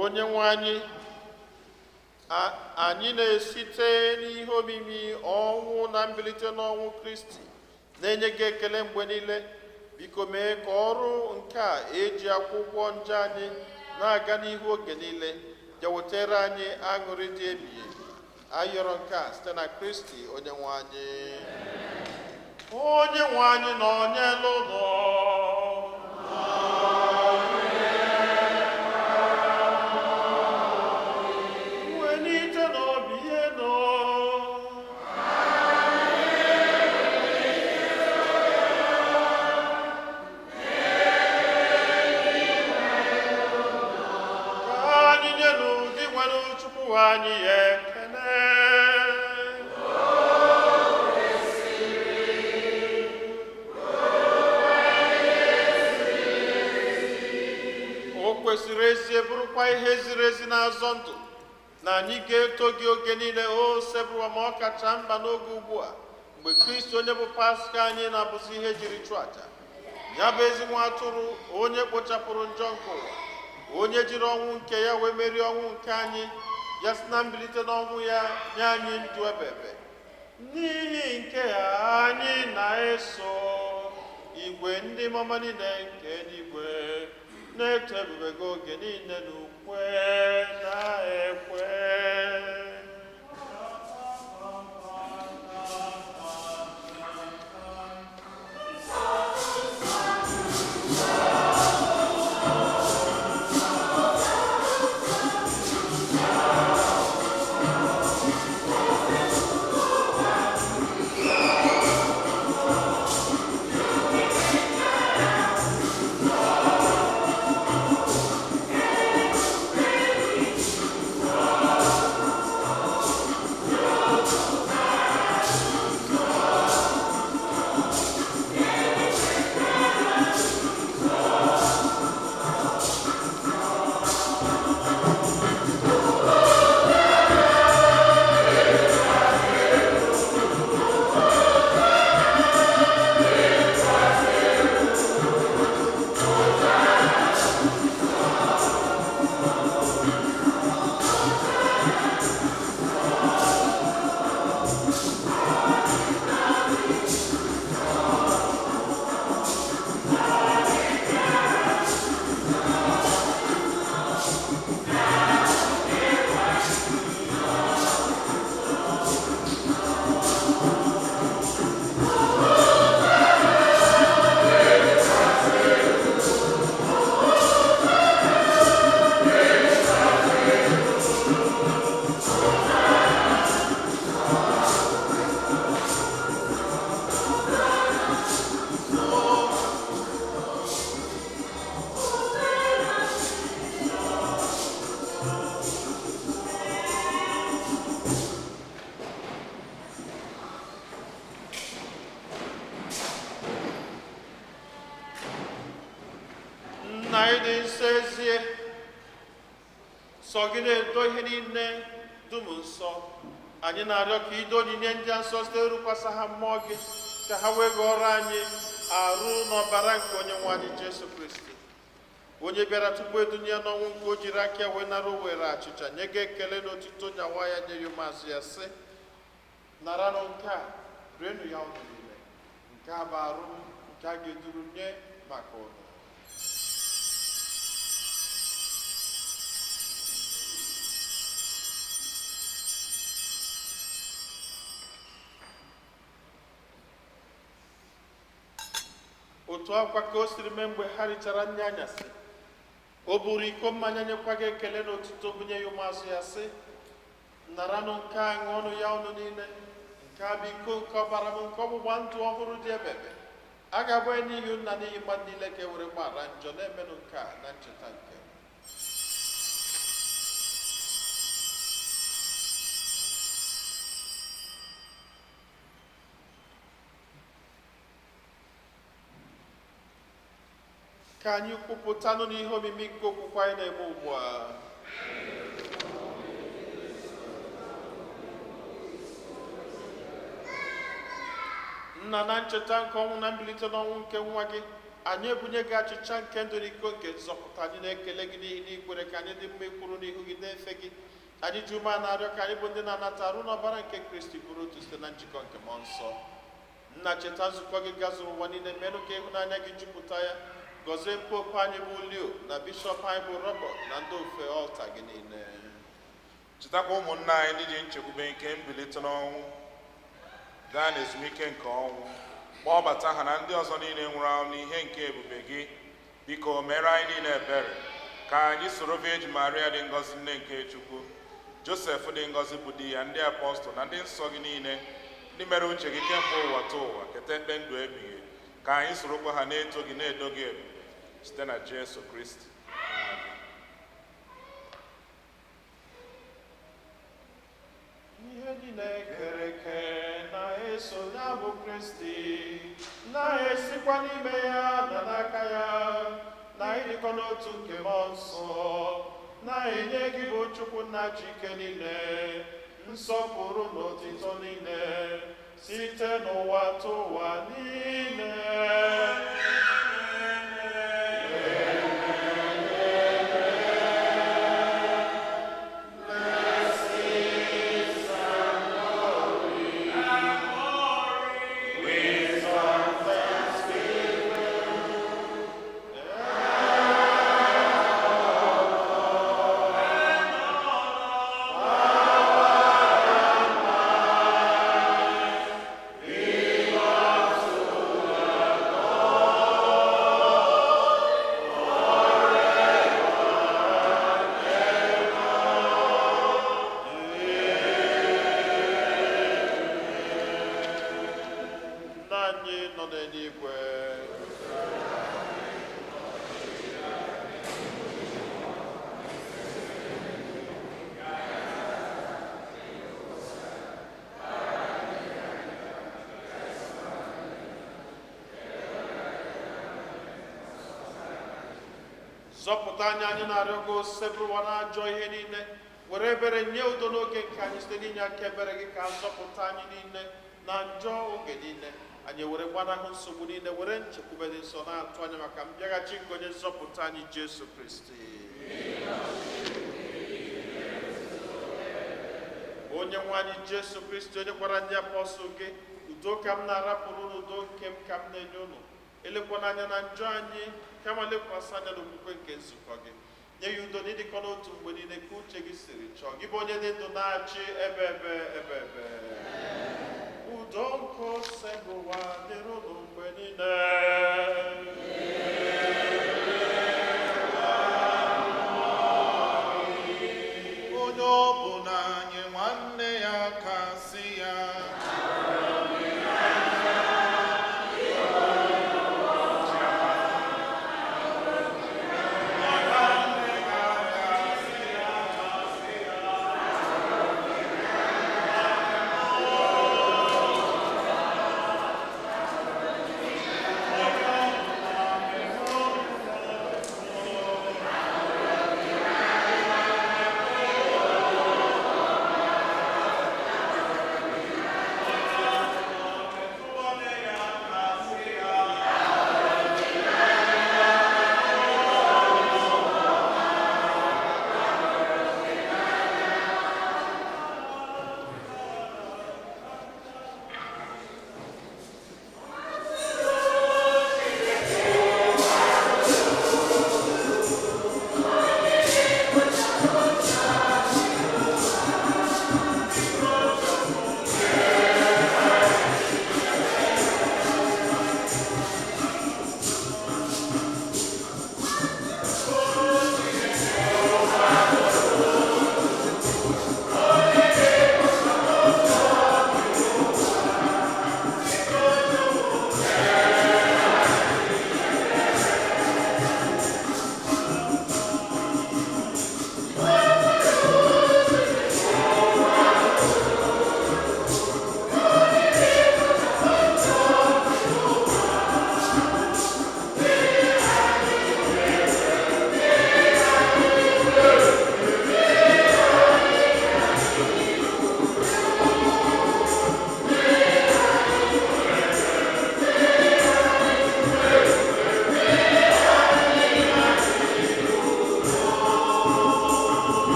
Onyenwe anyị, anyị na-esite n'ihe omimi ọnwụ na mbilite n'ọnwụ Kristi na-enye gị ekele mgbe niile. Biko mee ka ọrụ nke a eji akwụkwọ nje anyị na-aga n'ihu oge niile ya wetara anyị aṅụrị dị ebighị ebi. Ayọrọ nke a site na Kristi Onyenwe anyị. Onyenwe anyị nọnyelu ụlọ Chukwu anyị ekele. O kwesịrị ezi bụrụkwa ihe ziri ezi n'azọ ndụ na anyị ga-eto gị oge niile o sebụwa ma ọ kacha mkpa n'oge ugbu a mgbe Kristi onye bụ Paska anyị na-abụzi ihe jiri chụọ aja, ya bụ ezi nwa atụrụ onye kpochapụrụ njọ nke ụwa, onye jiri ọnwụ nke ya wee merie ọnwụ nke anyị, ya si na mbilite n'ọnwụ ya nye anyị ndụ ebebe. N'ihi nke ya anyị na-eso igwe ndị mama niile nke eluigwe na-eto ebube gị oge niile n'ukwe na ekwe. Nna anyị dị nsọ ezie, sọ gị na-edo ihe niile dum nsọ. Anyị na-arịọ ka ido onyinye ndị a nsọ site rukwasa ha mmụọ gị, ka ha wee ghọrọ anyị arụ n'ọbara nke onye nwe anyị Jesu Kristi, onye bịara tupu edunye ya n'ọnwụ nke o jiri aka ya wee nara o were achịcha nye gị ekele na otuto nyawa ya nye ya ụmụazụ ya sị, naranụ nke a rienụ ya ụnụ niile, nke a bụ arụ m nke a ga-eduru nye maka ụnụ. Otu akwa ka o siri mee mgbe ha richara nri anyasị, o buru iko mmanya nyekwa gị ekele na otuto bunye ya ụmụazụ ya sị, naranụ nke a ṅụọnụ ya ọnụ niile, nke a bụ iko nke ọbara m nke ọgbụgba ndụ ọhụrụ dị ebebe, a ga-agba ya n'ihi nna n'ihi mmadụ niile ka e were gbaghara njọ, na-emenụ nke a na ncheta nke m. Ka anyị kwupụtanụ n'ihe omimi nke okwukwe anyị na-eme ugbu a. Nna, na ncheta nke ọnwụ na mbilite n'ọnwụ nke nwa gị, anyị ebunye gị achịcha nke ndụ na iko nke nzọpụta. Anyị na-ekele gị n'ihi na ikwere ka anyị dị mma ikwuru n'ihu gị na-efe gị. Anyị ji ume na-arịọ ka anyị bụ ndị na-anata arụ n'ọbara nke Kristi bụrụ otu site na njikọ nke mmụọ nsọ. Nna, cheta nzukọ gị gazuru ụwa niile, menụ ka ịhụnanya gị jupụta ya. Gọzie pope anyị bụ Leo na bishọp anyị bụ Robert na ndị ofe ọlta gị niile. Chetakwa ụmụnna anyị ndị ji nchekwube nke mbilite n'ọnwụ gaa n'ezumike nke ọnwụ, kpọbata ha na ndị ọzọ niile nwụrụ anwụ n'ihe nke ebube gị. Biko mere anyị niile ebere, ka anyị soro Virgin Maria dị ngọzi nne nke Chukwu, Josef dị ngọzi bụ di ya, ndị apọstọl na ndị nsọ gị niile, ndị mere uche gị kemgbe ụwa taa ụwa, keta ekpe ndụ ebighị, ka anyị sorokwa ha na-eto gị na-edo gị ebube site na Jesu Kristi. na-eso ya bụ Kristi, na-esikwa n'ime ya na n'aka ya, na ịdịkọ n'otu nke mmụọ nsọ, na-enye gị bụ Chukwu nna ji ike niile, nsọpụrụ na otito niile, site n'ụwa tụ ụwa niile. Zọpụta anyị na-arịọ gị osebụrụwa n'ajọ ihe niile, were ebere nye udo n'oge nke anyị site n'inye aka ebere gị ka zọpụta anyị niile na njọ oge niile. Anyị were gbanahụ nsogbu niile, were nchekwube dị nsọ na-atụ anya maka mbịaghachi nke onye nzọpụta anyị Jesu Kristi. Onye nwe anyị Jesu Kristi, onye gwara ndị apọstụl gị, udo ka m na-arapụrụ n'udo nke m ka m na-enye unu, elekwana anya na njọ anyị, kama lekwasị anya n'okwukwe nke nzukọ gị. Nye ya udo na ịdịkọ n'otu mgbe niile ka uche gị siri chọọ, gị bụ onye dị ndụ na-achị ebe ebe. Udo nke ose bụ ụwa dịrị unu mgbe niile. Onye ọ bụ na anyị nwanne ya kasị ya,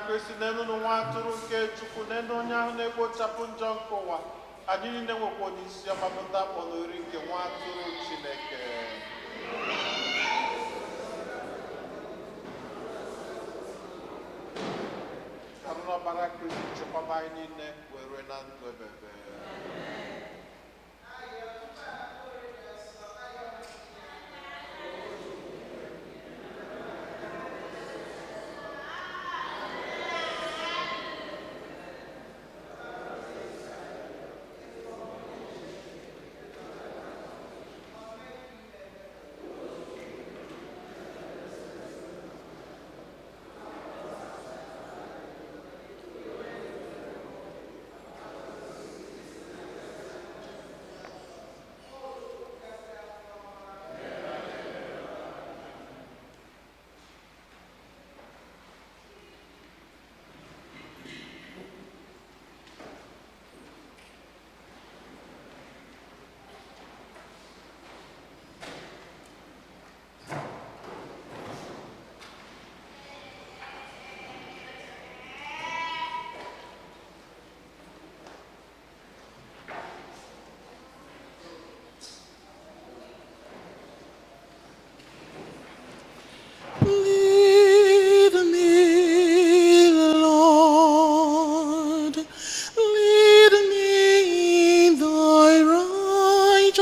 Kristi n'elu nwa atụrụ nke Chukwu, n'elu onye ahụ na-ekpochapụ njọ nke ụwa, anyị niile nwekwa onye isi ọma bụ ndị akpọ n'ori nke nwa atụrụ Chineke. Arụ n'ọbara Kristi chekwaba anyị niile were na ndụ ebebe.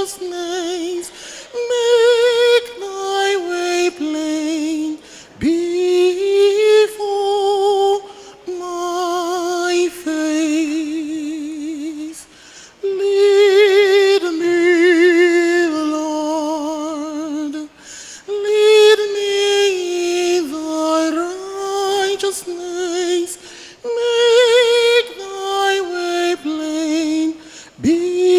righteousness, make thy way plain before my face. Lead me, Lord, lead me in thy righteousness, make thy way plain before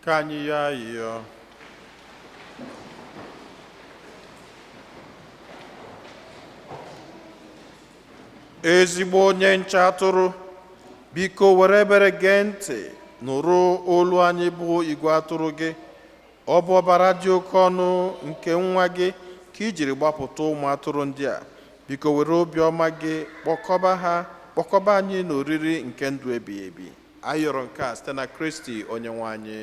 Ka anyị yọọ ayịyọ. Ezigbo onye nche atụrụ, biko were ebere gee ntị nụrụ olu anyị bụ igwe atụrụ gị. Ọ bụ ọbara dị oke ọnụ nke nwa gị ka i jiri gbapụta ụmụ atụrụ ndị a. Biko were obiọma gị kpọkọba anyị n'oriri nke ndụ ebighị ebi. Anyị rịọrọ nke a site na Kristi Onyenwe anyị.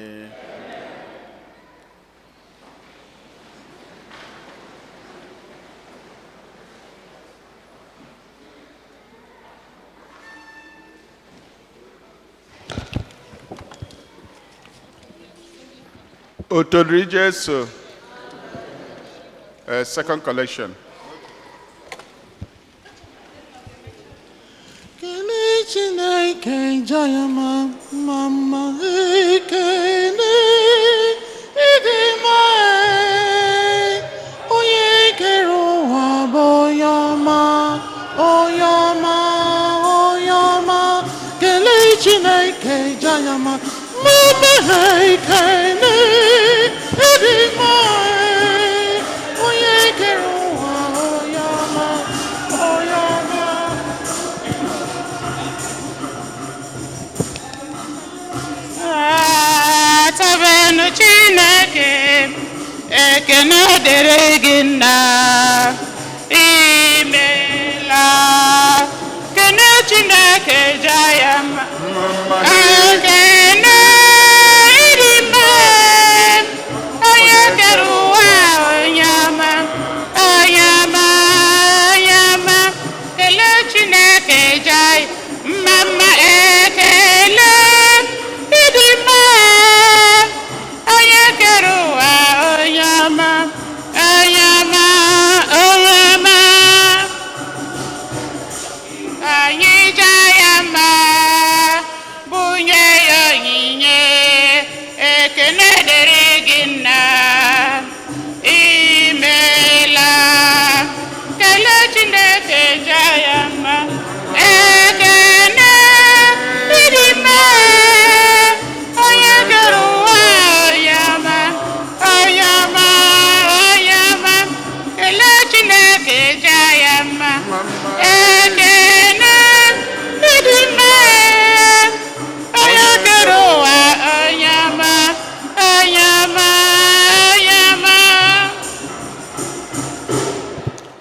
Otodri Jesu. Second collection. Kele Chineke jayama mama ekele idima onye kere ụwa bụ oyama kele Chineke jayama mama ekele idima onye kere ụwa oyama. Tabenu Chineke ekene dịrị gị nna imela kene Chineke jaya mma ekene ịdị mma onye kere ụwa onyama kele Chineke jaya mma ekele ịdị mma onye kere ụwa onyama anyị jaya mma bunye ya onyinye ekene dịrị gị nna imela kele Chineke jaya mma ekene ịdị mma onye kere ụwa oyama kele Chineke jaya mma ekene ịdị mma onye kere ụwa oyama.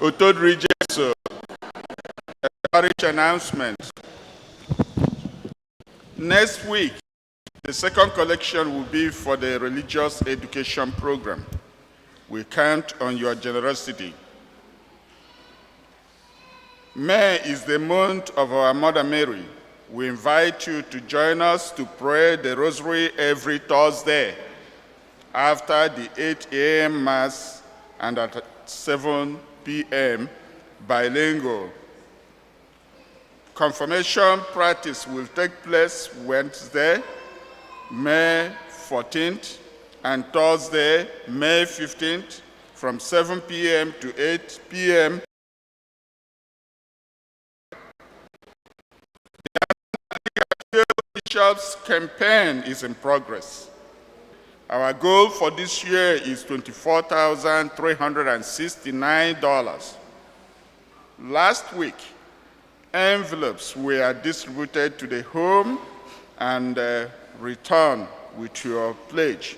Otodri Jesu. Parish announcement. Next week, the second collection will be for the religious education program. We count on your generosity. May is the month of our Mother Mary. We invite you to join us to pray the Rosary every Thursday after the 8 a.m. Mass and at 7 p.m. bilingual. Confirmation practice will take place Wednesday, May 14th, and Thursday, May 15th, from 7 p.m. to 8 p.m. The Bishop's campaign is in progress. Our goal for this year is $24,369. Last week, envelopes were distributed to the home and return with your pledge.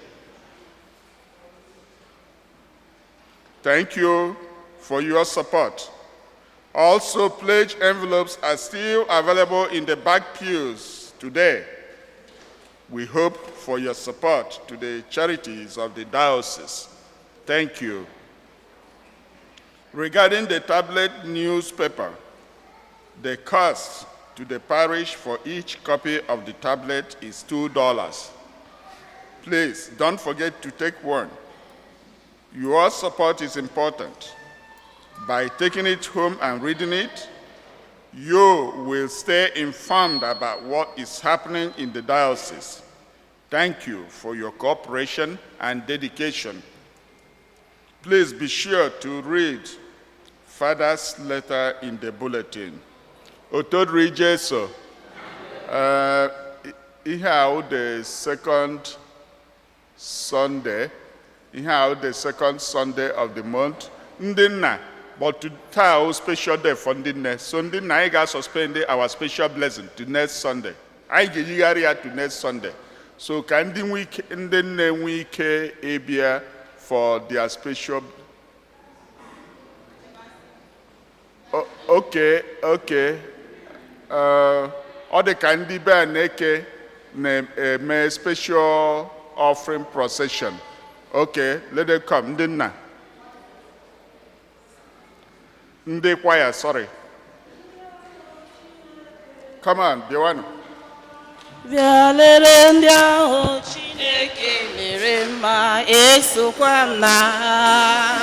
Thank you for your support. Also, pledge envelopes are still available in the back pews today. We hope for your support to the charities of the diocese. Thank you. Regarding the tablet newspaper, the cost to the parish for each copy of the tablet is $2. Please don't forget to take one. Your support is important. By taking it home and reading it, you will stay informed about what is happening in the diocese. Thank you for your cooperation and dedication. Please be sure to read Father's letter in the bulletin. Otodri Jesu, ihe a the second Sunday. Here, the second Sunday of the month. Ndinna, but to tell special day for Ndinna. So Ndinna, I got suspended our special blessing to next Sunday. I get you to next Sunday. So can the week Abia for their special. Okay. All the candy bear neke me special offering procession. Okay, let them come. Ndinna. Nde choir, sorry. Come on, Biwanu. Bịa lere ndị ahụ Chineke mere mma, esokwa m na ha.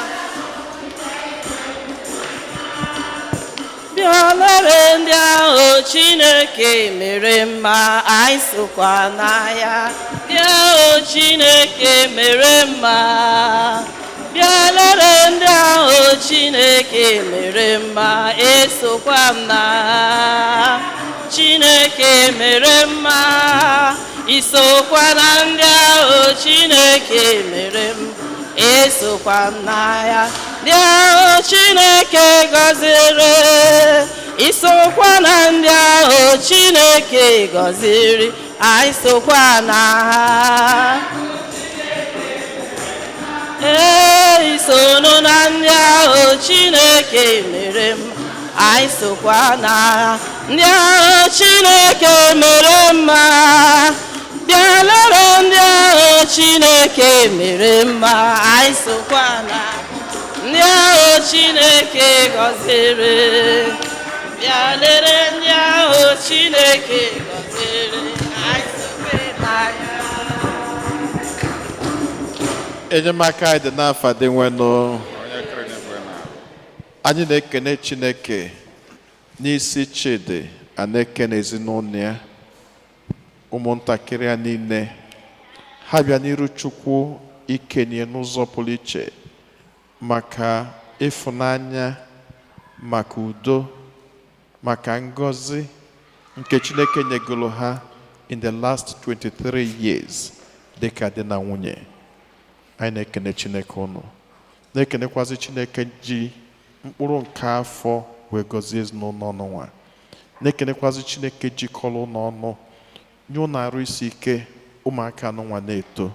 Bịa lere ndị ahụ Chineke mere mma, anyị sokwa na ya. Bịa ahụ Chineke mere mma. Bịa lere ndị ahụ Chineke mere mma, esokwa m na ha. Chineke mere mma, isokwa na ndị ahụ Chineke mere mma, esokwa m na ya. Ndị ahụ Chineke gọziri, isokwa na ndị ahụ Chineke gọziri, anyị sokwa na ha. Isonu na ndị ahụ Chineke mere mma, anyị sokwa na ha. Ndị ahụ Chineke mere mma, bịa lere ndị ahụ Chineke mere mma, anyị sokwa na ha. Ndị ahụ Chineke gọziri, bịa lere ndị ahụ Chineke gọziri, anyị sokwa na ya. Enyemaka anyị dị n'afọ dị nwenụ. Anyị na-ekene Chineke n'isi Chidi, a na-ekene ezinụlọ ya, ụmụntakịrị ya niile. Ha bịa n'iru Chukwu ikenye n'ụzọ pụrụ iche maka ịfụnanya, maka udo, maka ngọzi nke Chineke nyegoro ha in the last 23 years dịka di na nwunye. Anyị na-ekene Chineke ụnụ, na-ekenekwazi Chineke ji mkpụrụ nke afọ wee gọzie ezinụlọ ọnụnwa, na-ekenekwazi Chineke jikọrọ ụlọ ọnụ nye ụnụ arụ isi ike ụmụaka anụnwa na-eto,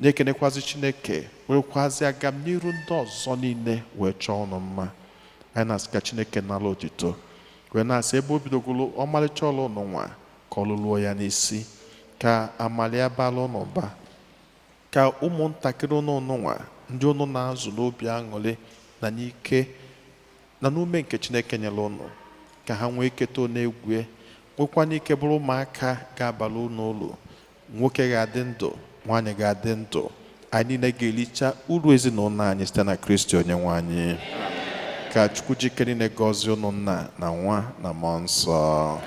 na-ekenekwazi Chineke werekwazi aga n'iru ndị ọzọ niile wee chọọ ụnụ mma. Anyị na-asị ka Chineke nara otito, wee na-asị ebe o bidogolo ọmarịcha ọlụ ụnụnwa ka ọ lụlụọ ya n'isi, ka amalịa bara ụnụ ba, ka ụmụntakịrị ụnụnwa ndị ụnụ na-azụ n'obi aṅụrị na n'ike na n'ume nke Chineke nyere ụnụ, ka ha nwee iketa n'egwu, nwekwa n'ike bụrụ ụmụaka ga-abara ụnụ ụlọ. Nwoke ga-adị ndụ, nwaanyị ga-adị ndụ, anyị niile ga-ericha uru ezinụlọ anyị site na Kristi Onyenwe anyị. Ka Chukwu jikere niile gọzie ụnụ, Nna na Nwa na Mmụọ Nsọ.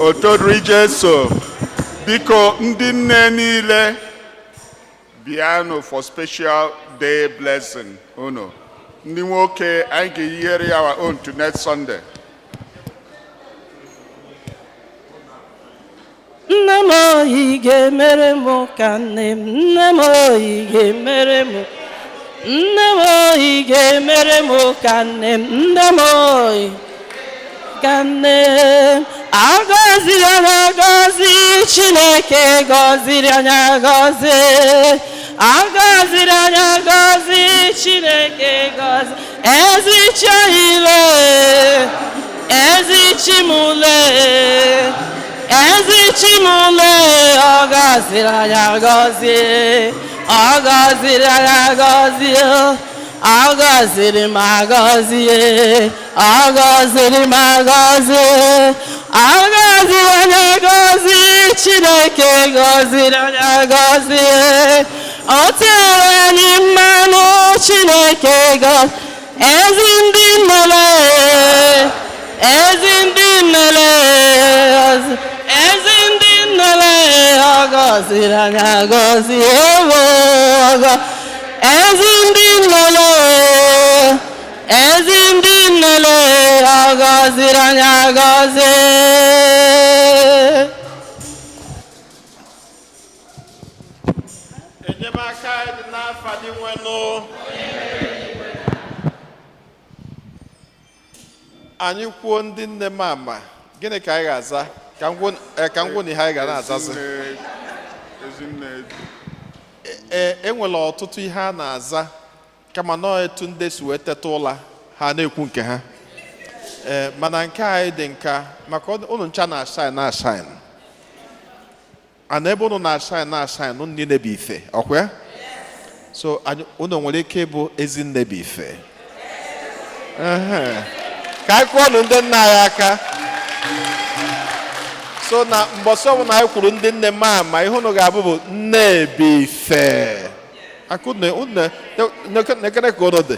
Otodri Jesu, biko ndị nne niile bịanụ for special day blessing unu. Ndị nwoke anyị ga-eyigharị our own to next Sunday. Nne m oyi ga-emere m ka nne m, nne m oyi ga-emere m, nne m oyi ga-emere m ka nne m, nne m oyi ka nne m. Agọziri anyị agọzi, Chineke gọziri anyị agọzi. Agọziri anyị agọzi, Chineke gọzi. Ezi chi anyị lee, ezi chi m lee, ezi chi m lee. Ọ gọziri anyị agọzi, ọ gọziri anyị agọzi, ọ gọziri m agọzi, ọ gọziri m agọzi. Agọziri anyị agọzi, Chineke gọziri anyị agọzi. O tere anyị mmanụ, Chineke gọzi. ezi ndị nnele ezi ndị nnele ezi ndị nnele ọ gọziri anyị agọzi ewo ezi ndị nnele ezi ndị nnele ọ gọziri anyị agọzi. enyemaka dị n'afọ dị nwenụ anyị kwuo ndị nne m ama gịnị ka anyị ga-aza ka ngwụ na ihe anyị ga na-azazi enwere ọtụtụ ihe a na-aza kama nọọ etu ndị si wee teta ụla ha na-ekwu nke ha mana nke anyị dị nka maka unu ncha na-ashine na-ashine ana ebe unu na-ashine na-ashine unu niile bụ ife ọkwa so unu nwere ike ịbụ ezi nne bụ ife ka anyị kụọnụ ndị nna anyị aka so na mbọsị ọbụla anyị kwuru ndị nne ma ihe unu ga-abụ bụ nne bụ ife aka unu nekere ka unu dị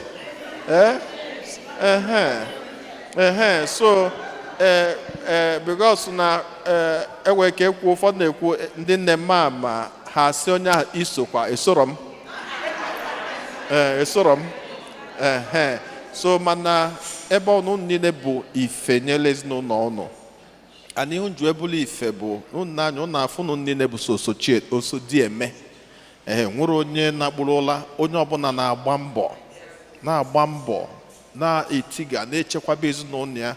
so because na enwere ka ekwu ụfọdụ na-ekwu ndị nne ma ha si onye ahụ isokwa esoro m so mana ebe ọnụ niile bụ ife nyere ezinụlọ ụnụ ana ihe nju ebula ife bụ n'ụnụ anya ụnụ afụ ụnụ niile bụ oso di eme nwere onye na-akpụrụ ụla onye ọbụla na-agba mbọ na-etiga na-echekwaba ezinụlọ ya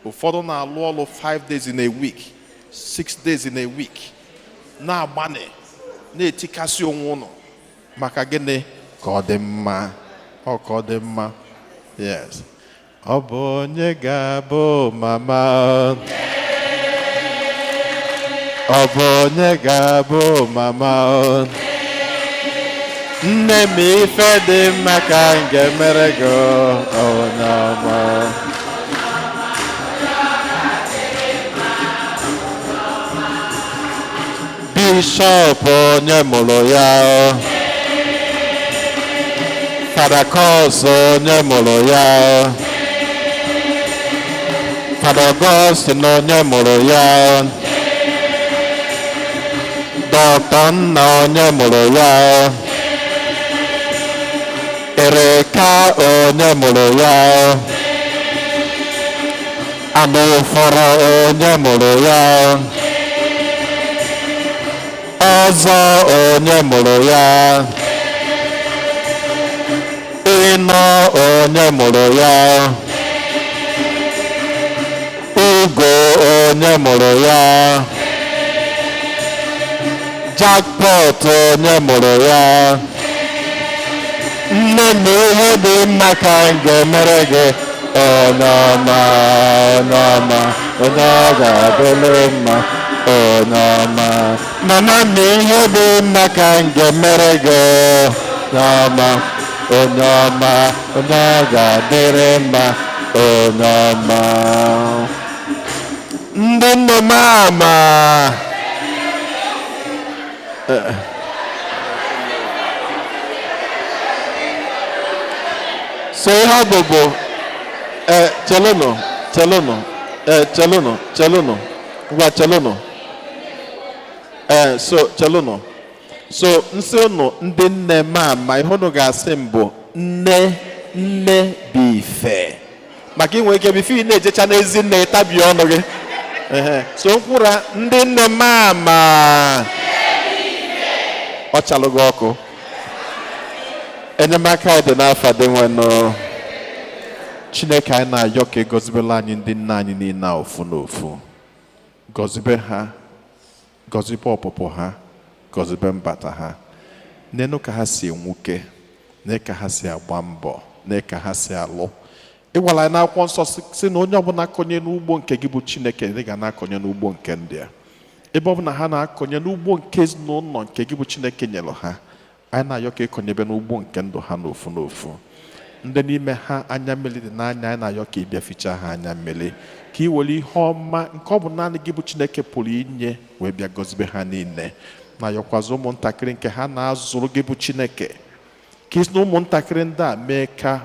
ụfọdụ na-alụ ọrụ 5 days in a week 6 days in a week na-agbani na-etikasị onwe ụnụ maka gịnị ka ọ dị mma ka ọ dị mma yes ọ bụ onye ga-abụ mama ọ bụ onye ga-abụ mama nne m ife dị mma ka m ga-emere gị onye ọma bishọp onye mụrụ ya Fada Kos onye mụrụ ya Fada Augustine onye mụrụ ya Dọkịta Nna onye mụrụ ya Ereka onye mụrụ ya Anụfọrọ onye mụrụ ya Ọzọ onye mụrụ ya Ịnọ onye mụrụ ya Ugo onye mụrụ ya Jackpot onye mụrụ ya nne m ihe dị mma ka m ga-emere gị onye ọma onye ọma onye ọ ga-adịrị mma onye ọma mama m ihe dị mma ka m ga-emere gị onye ọma onye ọma onye ọ ga-adịrị mma onye ọma ndị nne m ama so ihe bụ chelụnụ ngwa chelụnụ chelụnụ so nsị ụnụ ndị nne ma ihe ụnụ ga-asị m bụ nne bụ ife maka inwe ike bife ị na-ejecha n'ezi nne ịtabi ọnụ gị so nkwụra ndị nne ma ọ chalụ gị ọkụ enyemaka dị n'afọ dị nwenụ Chineke anyị na-ayọ ka egozibela anyị ndị nna anyị niile ofu n'ofu gọzibe ha gọzibe ọpụpụ ha gọzibe mbata ha n'enu ka ha si enwuke na ka ha si agba mbọ na ka ha si alụ ịgwala anyị n'akwụkwọ nsọ si na onye ọbụla akọnye n'ugbo nke gị bụ Chineke dị ga na-akọnye n'ugbo nke ndị a ebe ọbụla ha na-akọnye n'ugbo nke ezinụlọ nke gị bụ Chineke nyere ha anyị na-ayọ ka ịkọnyebe n'ugbo nke ndụ ha n'ofu n'ofu ndị n'ime ha anya mmiri dị n'anya anyị na-ayọ ka ịbịa fichaa ha anya mmiri ka ị were ihe ọma nke ọ bụ naanị gị bụ Chineke pụrụ inye wee bịa gọzibe ha niile na-ayọkwazị ụmụntakịrị nke ha na-azụrụ gị bụ Chineke ka isi na ụmụntakịrị ndị a mee ka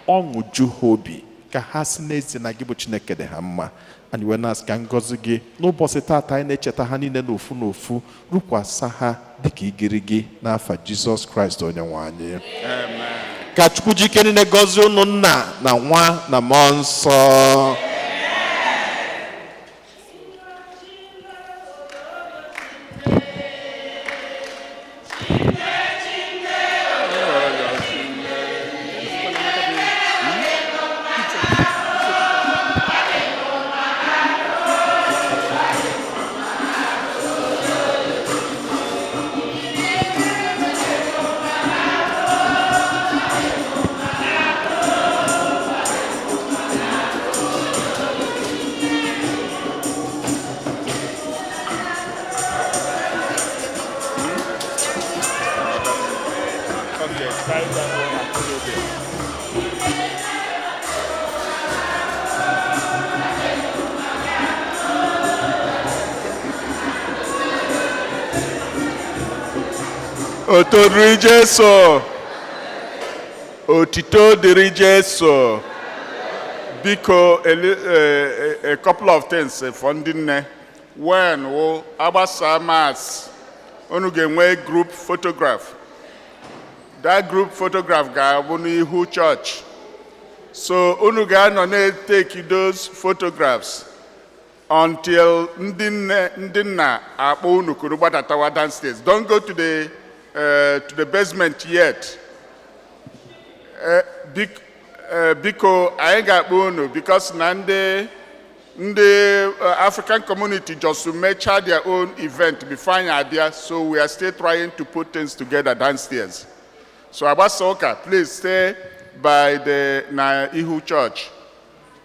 ọṅụ ju ha obi, ka ha si n'ezie na gị bụ Chineke dị ha mma. Anyị wee na-asị ka ngọzi gị n'ụbọchị taata anyị na-echeta ha niile n'ofu n'ofu rukwasa ha dịka igirigi n'afa Jizọs Kraịst onye nwe anyị. Ka Chukwu jike niile gọzie unu Nna na Nwa na Mmụọ Nsọ. Oto dịrị Jesu. Otito dịrị Jesu. Biko, a couple of things for ndị nne. When we agbasa mass, unu ga-enwe group photograph. That group photograph ga-abụ n'ihu church. So unu ga-anọ na-take those photographs until ndị nna akpọ unu kuru gbadatawa downstairs. Don't go to the basement yet. Biko anyị ga-akpọ unu because na ndị African community just to mecha their own event before anyị abịa, so we are still trying to put things together downstairs. So Abasoka, please stay by the Ihu Church.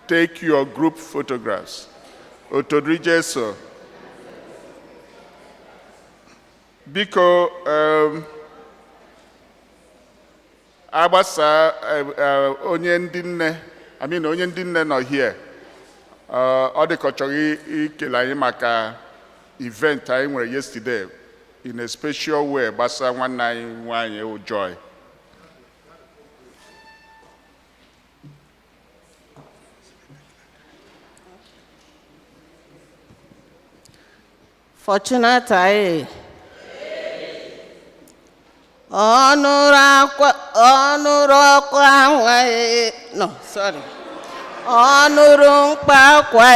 Take your group photographs. Otodri Jesu. Biko, Abasa, onye ndị nne nọ here. Ọ dịkọchọrọ ikele anyị maka event anyị nwere yesterday in a special way gbasa nwanne anyị nwanyị Joy. Fortunata, ọnụrụ mkpa akwa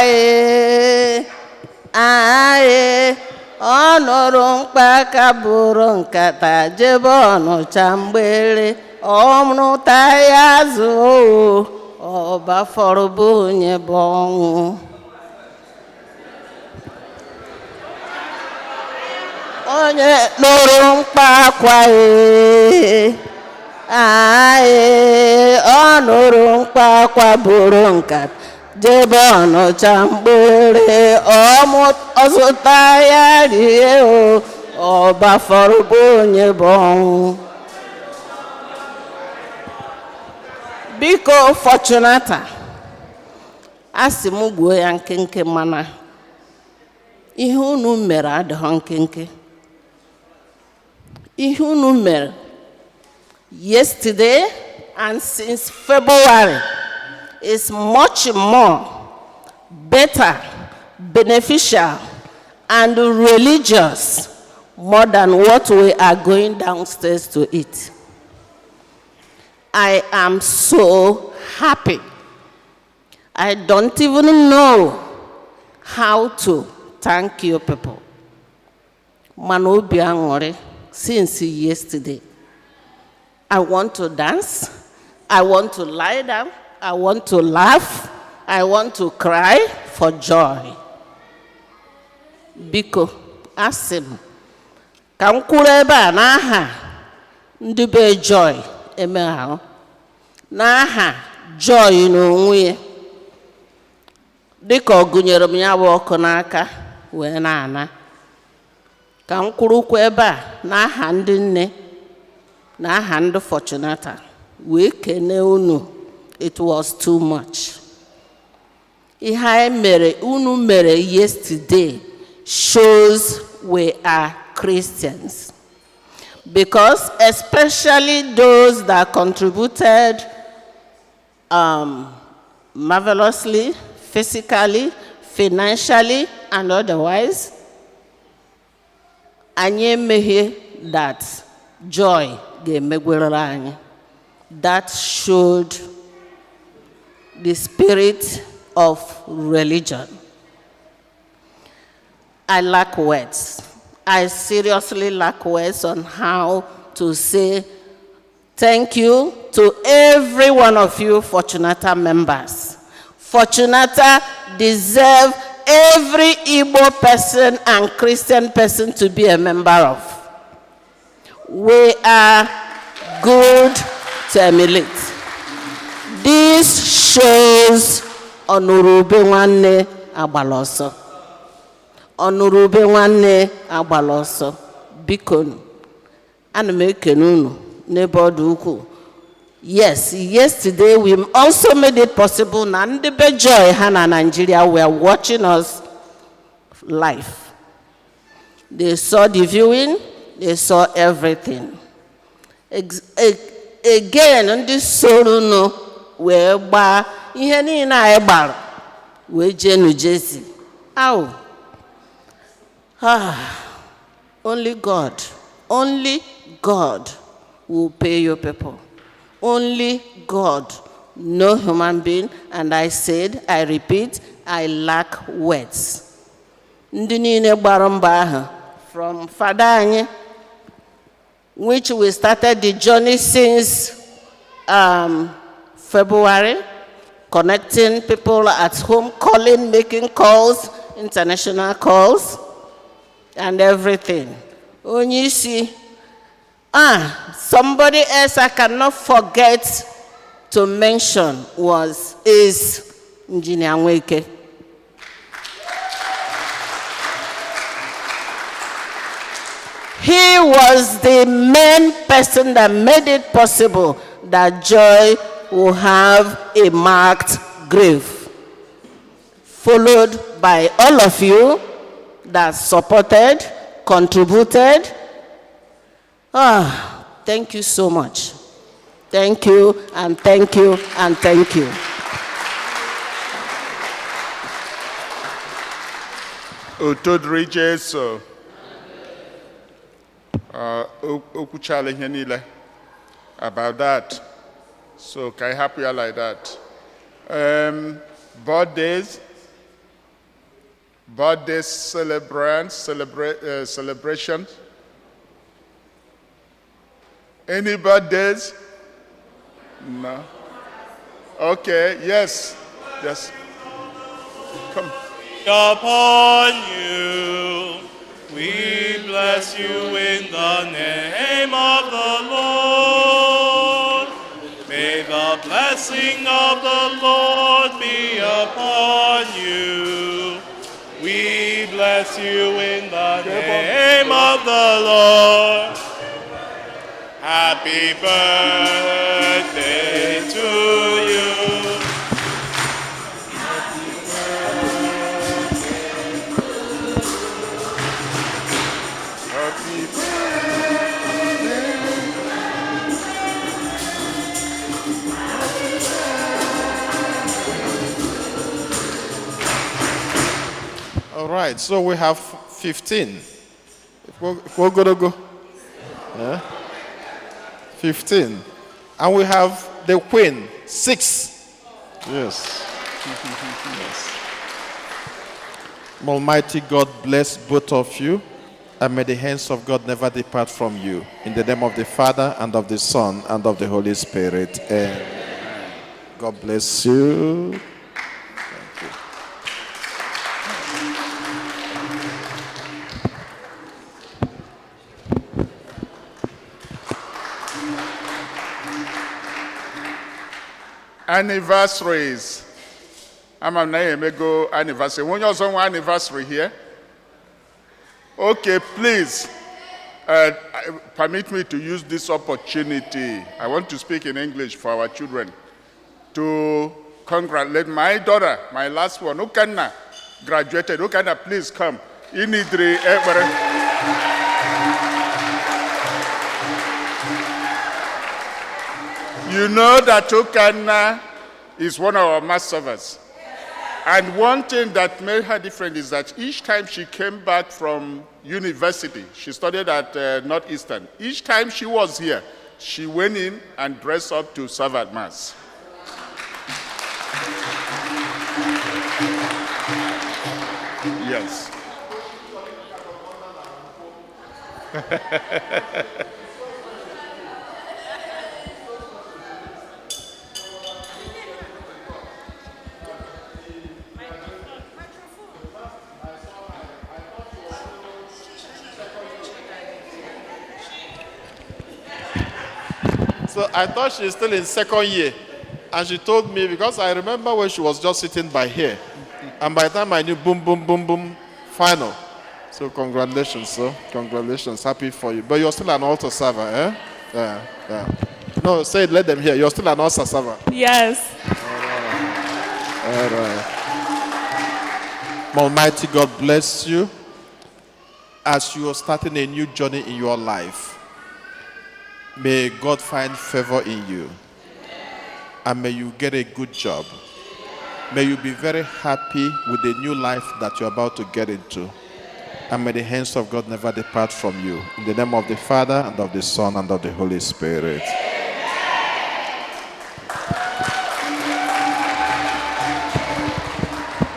ọnụrụ mkpa ka bụrụ nkata jebe Ọnụcha mgbere ọmụta ya zụọ ọba fọrọ bụ onye bụ ọnwụ. Onye nụrụ mkpa akwa ọ nụrụ mkpa akwa bụrụ nkata jebe Ọnụcha mgbere ọzụta ya rie ọba fọrọ bụ onye bụ ọnwụ. Biko Fortunata, asị m gbuo ya nkenke, mana ihe unu mere adịghị nkenke. Ihe unu mere yesterday and since February is much more better, beneficial, and religious more than what we are going downstairs to eat. I am so happy. I don't even know how to thank you people. Manobi aṅụrị since yesterday. I want to dance. I want to lie down. I want to laugh. I want to cry for joy. Biko, asị m ka m kwuru ebe a n'aha ndị be Joy emegharụ, n'aha Joy n'onwe ya, dịka ọ gụnyere m ya bụ ọkụ n'aka wee na-ana. Ka m kwurukwa ebe a n'aha ndị nne na aha ndị Fortunata wee kene unu. It was too much. Ihe anyị mere unu mere yesterday shows we are Christians, because especially those that contributed marvelously, physically, financially, and otherwise. Anyị emeghe that joy ga-emegwerere anyị. That showed the spirit of religion. I lack words. I seriously lack words on how to say thank you to every one of you Fortunata members. Fortunata deserve every Igbo person and Christian person to be a member of. We are good to emulate. This shows Honorable Nwanne Agbaloso. Honorable Nwanne Agbaloso. Bikonu. Ana m ekene unu n'ebe ọ dị ukwuu. Yes, yesterday we also made it possible na ndị be Joy ha na Nigeria were watching us live. They saw the viewing, they saw everything. Again, ndị soro nụ wee gbaa ihe niile anyị gbara wee jee New Jersey. Ow. Only God will pay you people. Only God, no human being. And I said, I repeat, I lack words. Ndị niile gbara mbọ ahụ, from Father anyị, which we started the journey since February, connecting people at home, calling, making calls, international calls, and everything. Onyisi, somebody else I cannot forget to mention is Engineer Nweke. He was the main person that made it possible that Joy will have a marked grave, followed by all of you that supported, contributed. Thank you so much. Thank you, and thank you, and thank you. Otodri Jesu. Okuchale ihe niile about that. So can I help you like that? Birthdays, celebrations. Any birthdays? No. Okay, yes. Yes. Come. Upon you, we bless you in the name of the Lord. May the blessing of the Lord be upon you. We bless you in the name of the Lord. Happy birthday to you. All right, so we have 15. We're going to go. Yeah. 15. And we have the queen, 6. Yes. Yes. Almighty God bless both of you, and may the hands of God never depart from you. In the name of the Father, and of the Son, and of the Holy Spirit. Amen. God bless you. Thank you. Anniversaries. I'm a go anniversary. When you're on anniversary here, okay, please permit me to use this opportunity. I want to speak in English for our children to congratulate my daughter, my last one, Ukanna, graduated. Ukanna, please come. Inidri Ebere. You know that Ukanna is one of our mass servers. And one thing that made her different is that each time she came back from university, she studied at Northeastern, each time she was here, she went in and dressed up to serve at Mass. Yes. So I thought she's still in second year. And she told me, because I remember when she was just sitting by here. And by the time I knew, boom, boom, boom, boom, final. So congratulations, sir. Congratulations. Happy for you. But you're still an altar server, eh? Yeah. No, say it, let them hear. You're still an altar server. Yes. All right. Almighty God bless you as you are starting a new journey in your life. May God find favor in you. And may you get a good job. May you be very happy with the new life that you're about to get into. And may the hands of God never depart from you. In the name of the Father, and of the Son, and of the Holy Spirit.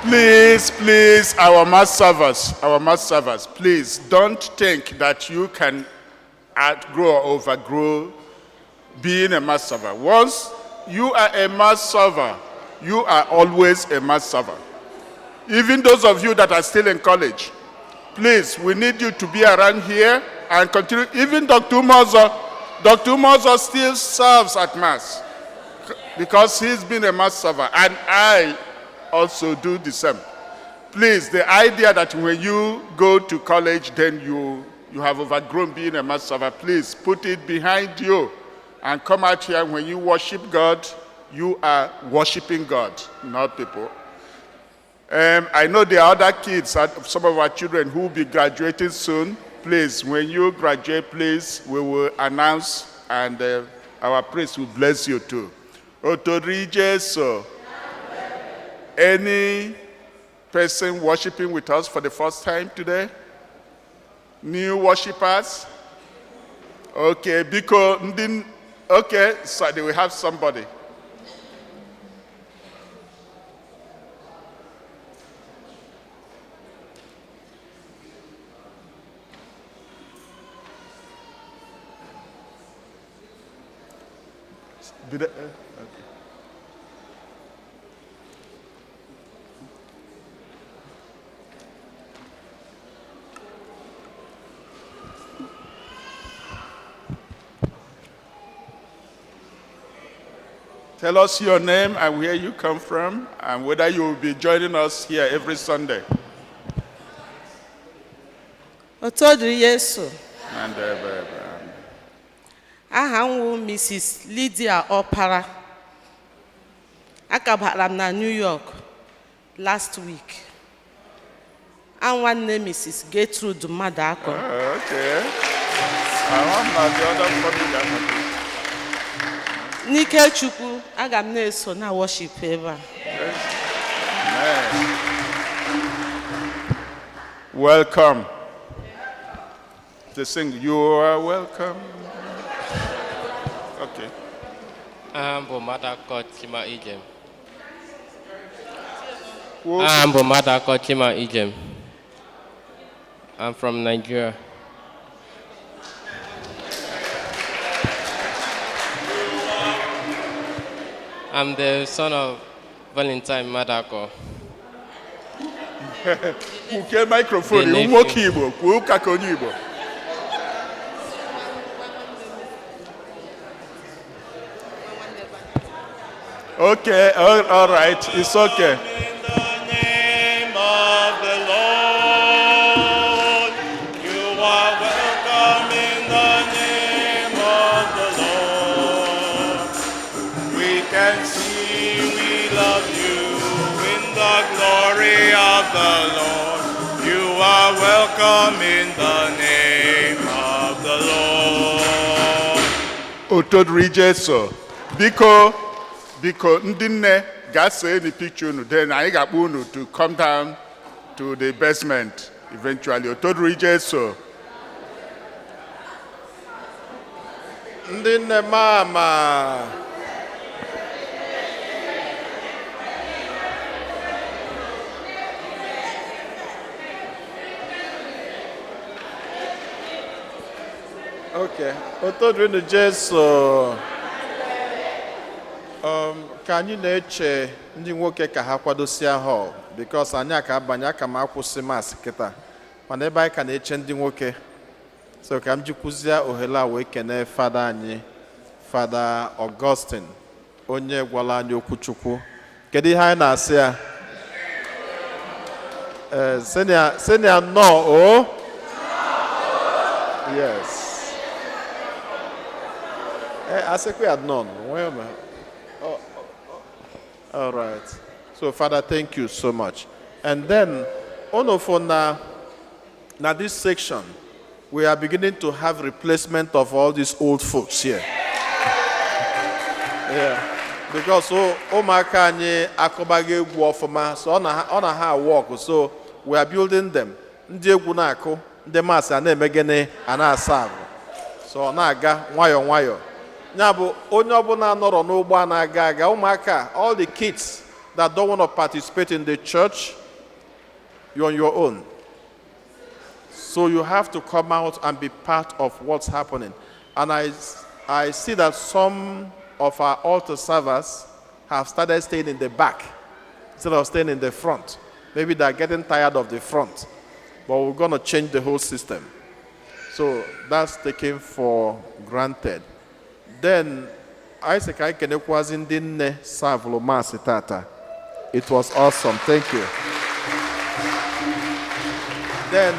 Please, our mass servers, please don't think that you can outgrow or overgrow being a mass server. Once you are a mass server, you are always a mass server. Even those of you that are still in college, please, we need you to be around here and continue. Even Dr. Umozo still serves at Mass because he's been a Mass server, and I also do the same. Please, the idea that when you go to college, then you have overgrown being a Mass server, please put it behind you and come out here. When you worship God, you are worshiping God, not people. I know there are other kids, some of our children who will be graduating soon. Please, when you graduate, please, we will announce, and our priest will bless you too. Otorije, any person worshiping with us for the first time today? New worshipers? Okay, because, okay, so they will have somebody. Okay. Tell us your name and where you come from, and whether you will be joining us here every Sunday. Otodri Yesu. And Aha m wụ Mrs. Lydia Opara. Akabara m na New York last week. And one name Mrs. Gertrude Madako. Okay. I want the other family. Nike Chukwu, aga m na-eso na worship ebe a. Welcome. They sing, you are welcome. Okay. Ambo Madako Chima Ijem. Ambo Madako Chima Ijem. I'm from Nigeria. I'm the son of Valentine Madako. Uke microphone, umoki Igbo, kuka konyi Igbo. Okay, all right, it's okay. In the name of the Lord, you are welcome in the name of the Lord. We can see we love you in the glory of the Lord. You are welcome in the name of the Lord. Otodri Jesu, Biko, biko ndị nne ga-ase the picture unu, then anyị ga-akpọ unu to come down to the basement eventually. Otoduru Jesu. Ndị nne mama. Okay, Otoduru Jesu. Ka anyị na-eche ndị nwoke ka ha kwadosia hall because anyị aka abanye aka m akwụsị mass kịta mana ebe anyị ka na-eche ndị nwoke, so ka m jikwuzie ohere a wee kene fada anyị, Fada Augustine, onye gwara anyị okwu Chukwu. Kedu ihe anyị na-asị ya? Senior no, oh? Yes. I say we had none. Where am I? All right. So, Father, thank you so much. And then, for now this section, we are beginning to have replacement of all these old folks here. Yeah. Because Omaka anyị akọbaghị egwu ọfụma, so on a hard work, so we are building them. Ndị egwu na-akụ, ndị maasị a na-eme gịnị a na-asa agụ. So ọ na-aga nwayọ nwayọ. Ya bụ onye ọbụla nọrọ n'ụgbọ a na-aga aga, ụmụaka, all the kids that don't want to participate in the church, you're on your own. So you have to come out and be part of what's happening. And I see that some of our altar servers have started staying in the back instead of staying in the front. Maybe they're getting tired of the front. But we're going to change the whole system. So that's taken for granted. Then, Isaac I can was in the Savlo Mass Tata. It was awesome. Thank you. Then,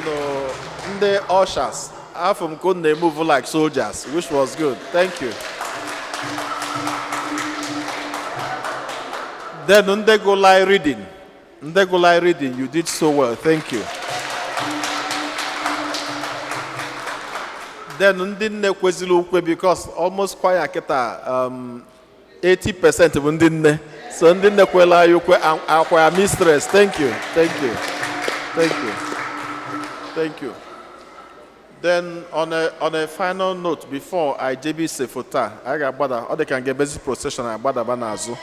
the ushers, half of them couldn't move like soldiers, which was good. Thank you. Then, Ndegolai reading, you did so well. Thank you. Then ndinne kwezili ukwe because almost kwaya kita 80% of ndinne. So ndinne kwela yukwe akwaya mistress. Thank you. Then on a final note, before I JB Sefota, I got bada, or they can get basic procession I bada banazo.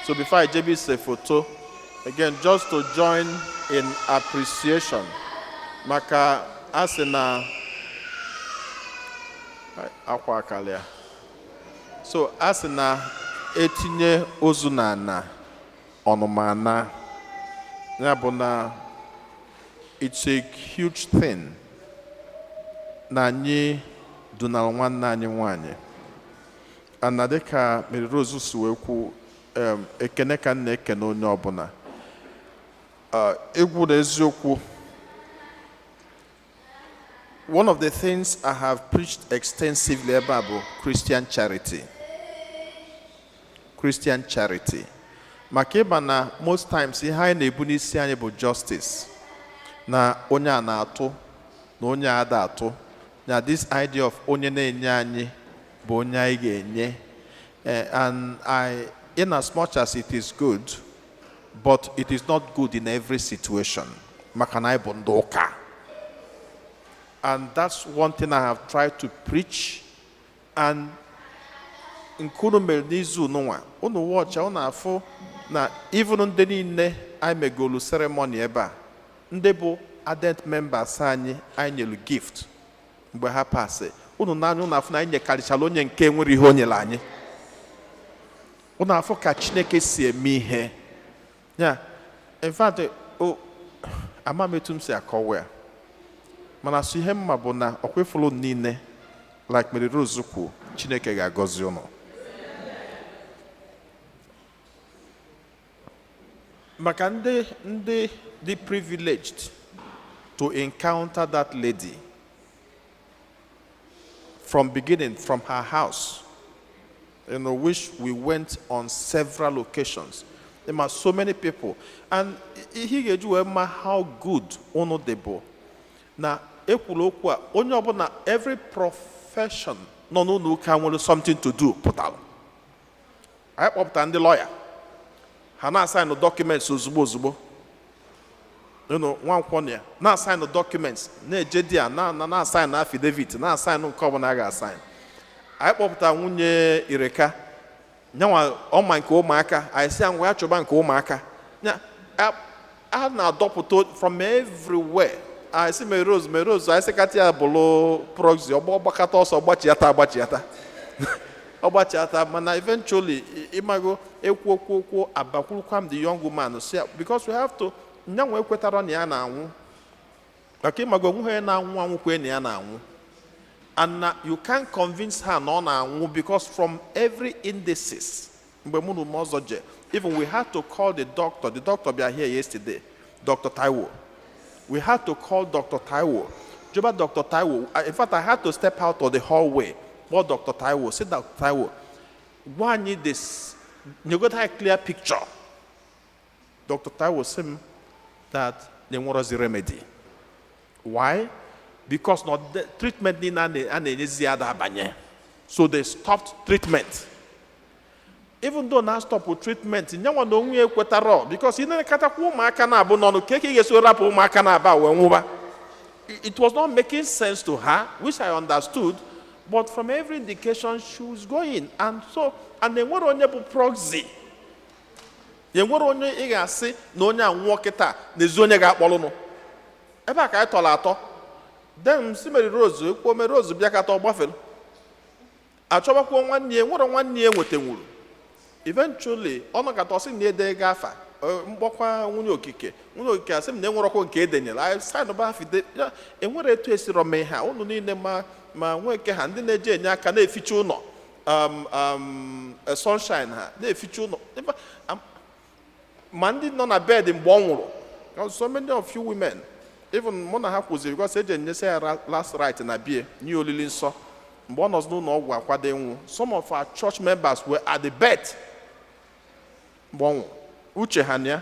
So before I JB Sefoto, again just to join in appreciation. Maka asena akwa akalia. So asena etinye ozunana onumana. Yabona, it's a huge thing. Nanyi dunalwan nanyi wanye. Anadeka merirozu suweku ekeneka neke no nyobuna. Egwu eziokwu. One of the things I have preached extensively about Christian charity. Christian charity. Makebana, most times, ihe na-ebuni isi anyị bụ justice. Na onye a na-atụ, na onye a da atụ. Now this idea of onye na-enye anyị bụ onye anyị ga-enye. And in as much as it is good, but it is not good in every situation. Maka na anyị bụ ndị ụka. And that's one thing I have tried to preach. And nkunu melnizu nwa, unu watch, unu afọ na even ndị niile anyị megolu ceremony ebe a, ndị bụ ardent members anyị nyelu gift mgbe ha passe. Unu naanị unu afọ na anyị nyekarịchala onye nke nwere ihe o nyere anyị. Unu afọ ka Chineke si eme ihe. Yeah. In fact, ama metum si akọwa ya. Mana su ihe mma bụ na okwefulu niile like Mary Rose kwu Chineke ga-agọzi unu. Maka ndị privileged to encounter that lady from beginning, from her house, which we went on several occasions. There are so many people. And he gave you how good ono debo. Na ekulokwa onye ọbụla every profession no can want something to do. anyị kpọpụta ndị lọya ha na-asaịnụ documents ozugbo nwankwọ na ya na-asaịnụ documents na-eje di ya na-asaịnụ affidavit na-asaịnụ nke ọbụla a ga-asaịnụ. Anyị kpọpụta nwunye Ireka nyanwa ọma nke ụmụaka, anyị sị ya ngwa ya chọba nke ụmụaka a na-adọpụta from everywhere. Anyị sị Merose anyị sịkata ya bụrụ proxy ọgbakata ọsọ gbachiata ọgbachiata mana eventually ịmago ekwu abakwurukwam the young woman si because we have to nyanwa ekwetara na ya na-anwụ maka ịmago onwe na-anwụ anwụkwe na ya na-anwụ, and you can't convince her na ọ na-anwụ because from every indices mgbe mụ na ume ọzọ je even we had to call the doctor bịa here yesterday, Dr. Taiwo. We had to call Dr. Taiwo. Juba Dr. Taiwo. In fact, I had to step out of the hallway. But Dr. Taiwo, say Dr. Taiwo, why need this? You got a clear picture. Dr. Taiwo said that they want us the remedy. Why? Because not the treatment and so they stopped treatment. Even though now stop with treatment, because it was not making sense to her, which I understood, but from every indication she was going. And they were on a proxy. They were on a say, no, walketa, the zone got polono. Ever I told then Simmery Rose, Rose, Biakato Buffalo. I trouble 1 year, what 1 year with the wool. Eventually, ono katosi ne de gafa. Mbokwa nwunye okike asị m na enwerọkwa nke edenyere anyị sign ba afide enwere etu esiro mee ha ụnụ niile ma nweke ha ndị na-eje enye aka na-eficha ụlọ sunshine ha na-eficha ụlọ ma ndị nọ na bed mgbe ọ nwụrụ. So many of you women even mụ na ha kwụziri because eje nyesa ya last right na bie nye olili nsọ mgbe ọ nọzi n'ụlọ ọgwụ akwado enwu. Some of our church members were at the bed mgbe ọ nwụrụ. Uche Hania,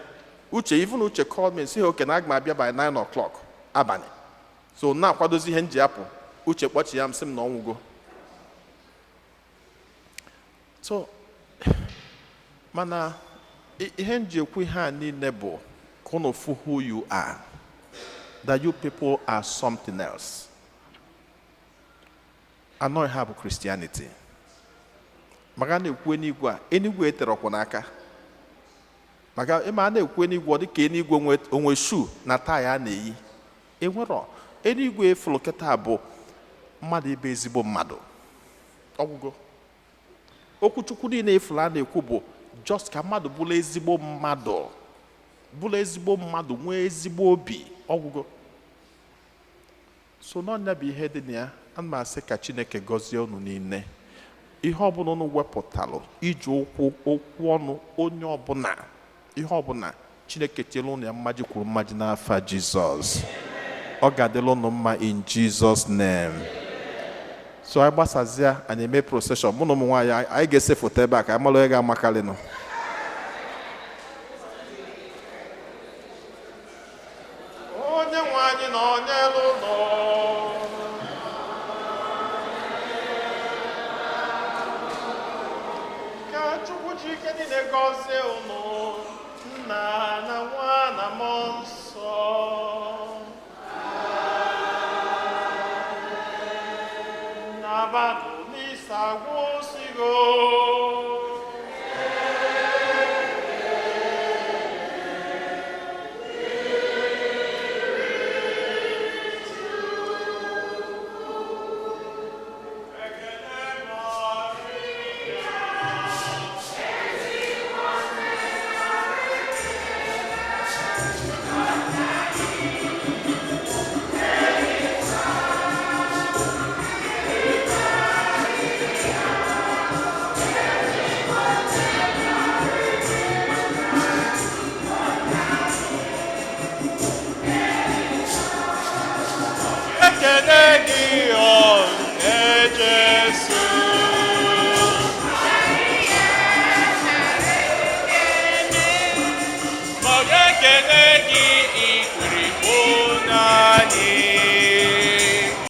even Uche called me and said, okay, na agma abịa by 9 o'clock abani. So na kwadozi ihe nji apụ. Uche kpọchi ya m sị m na ọnwụgo. So mana ihe nji ekwu ihe a niile bụ ka unu fụ who you are. That you people are something else. Anọghị ha bụ Christianity. Maka na-ekwu enigwe a, enigwe eterọkwa n'aka. Maka ịma na-ekwu enigwe dị ka enigwe onwe shoe na taya a na-eyi. Enwero enigwe efulu kịta bụ mmadụ ibe ezigbo mmadụ. Ọgwụgo. Okwuchukwu niile efulu a na-ekwu bụ just ka mmadụ bụrụ ezigbo mmadụ. Bụrụ ezigbo mmadụ nwee ezigbo obi. Ọgwụgo. So n'ọnya bụ ihe dị na ya, ana m asị ka Chineke gọzie unu niile. Ihe ọbụla unu wepụtalụ iji okwu ọnụ onye ọbụla. Ihe ọbụla Chineke tielu unu ya mmaji kwuru mmaji n'afa Jizọs. Ọ ga-adịla unu mma in Jesus name. So anyị gbasazịa anyị eme procession. Mụ na ụmụ nwaanyị anyị ga-ese foto ebe a ka anyị malụ onye ga-amakarịnụ. Onye nwe anyị na onye elu nọ. Ka Chukwu Chike niile gọzie unu, Nna na Nwa na Mmụọ Nsọ. N'abalị n'isi agwụsịgo.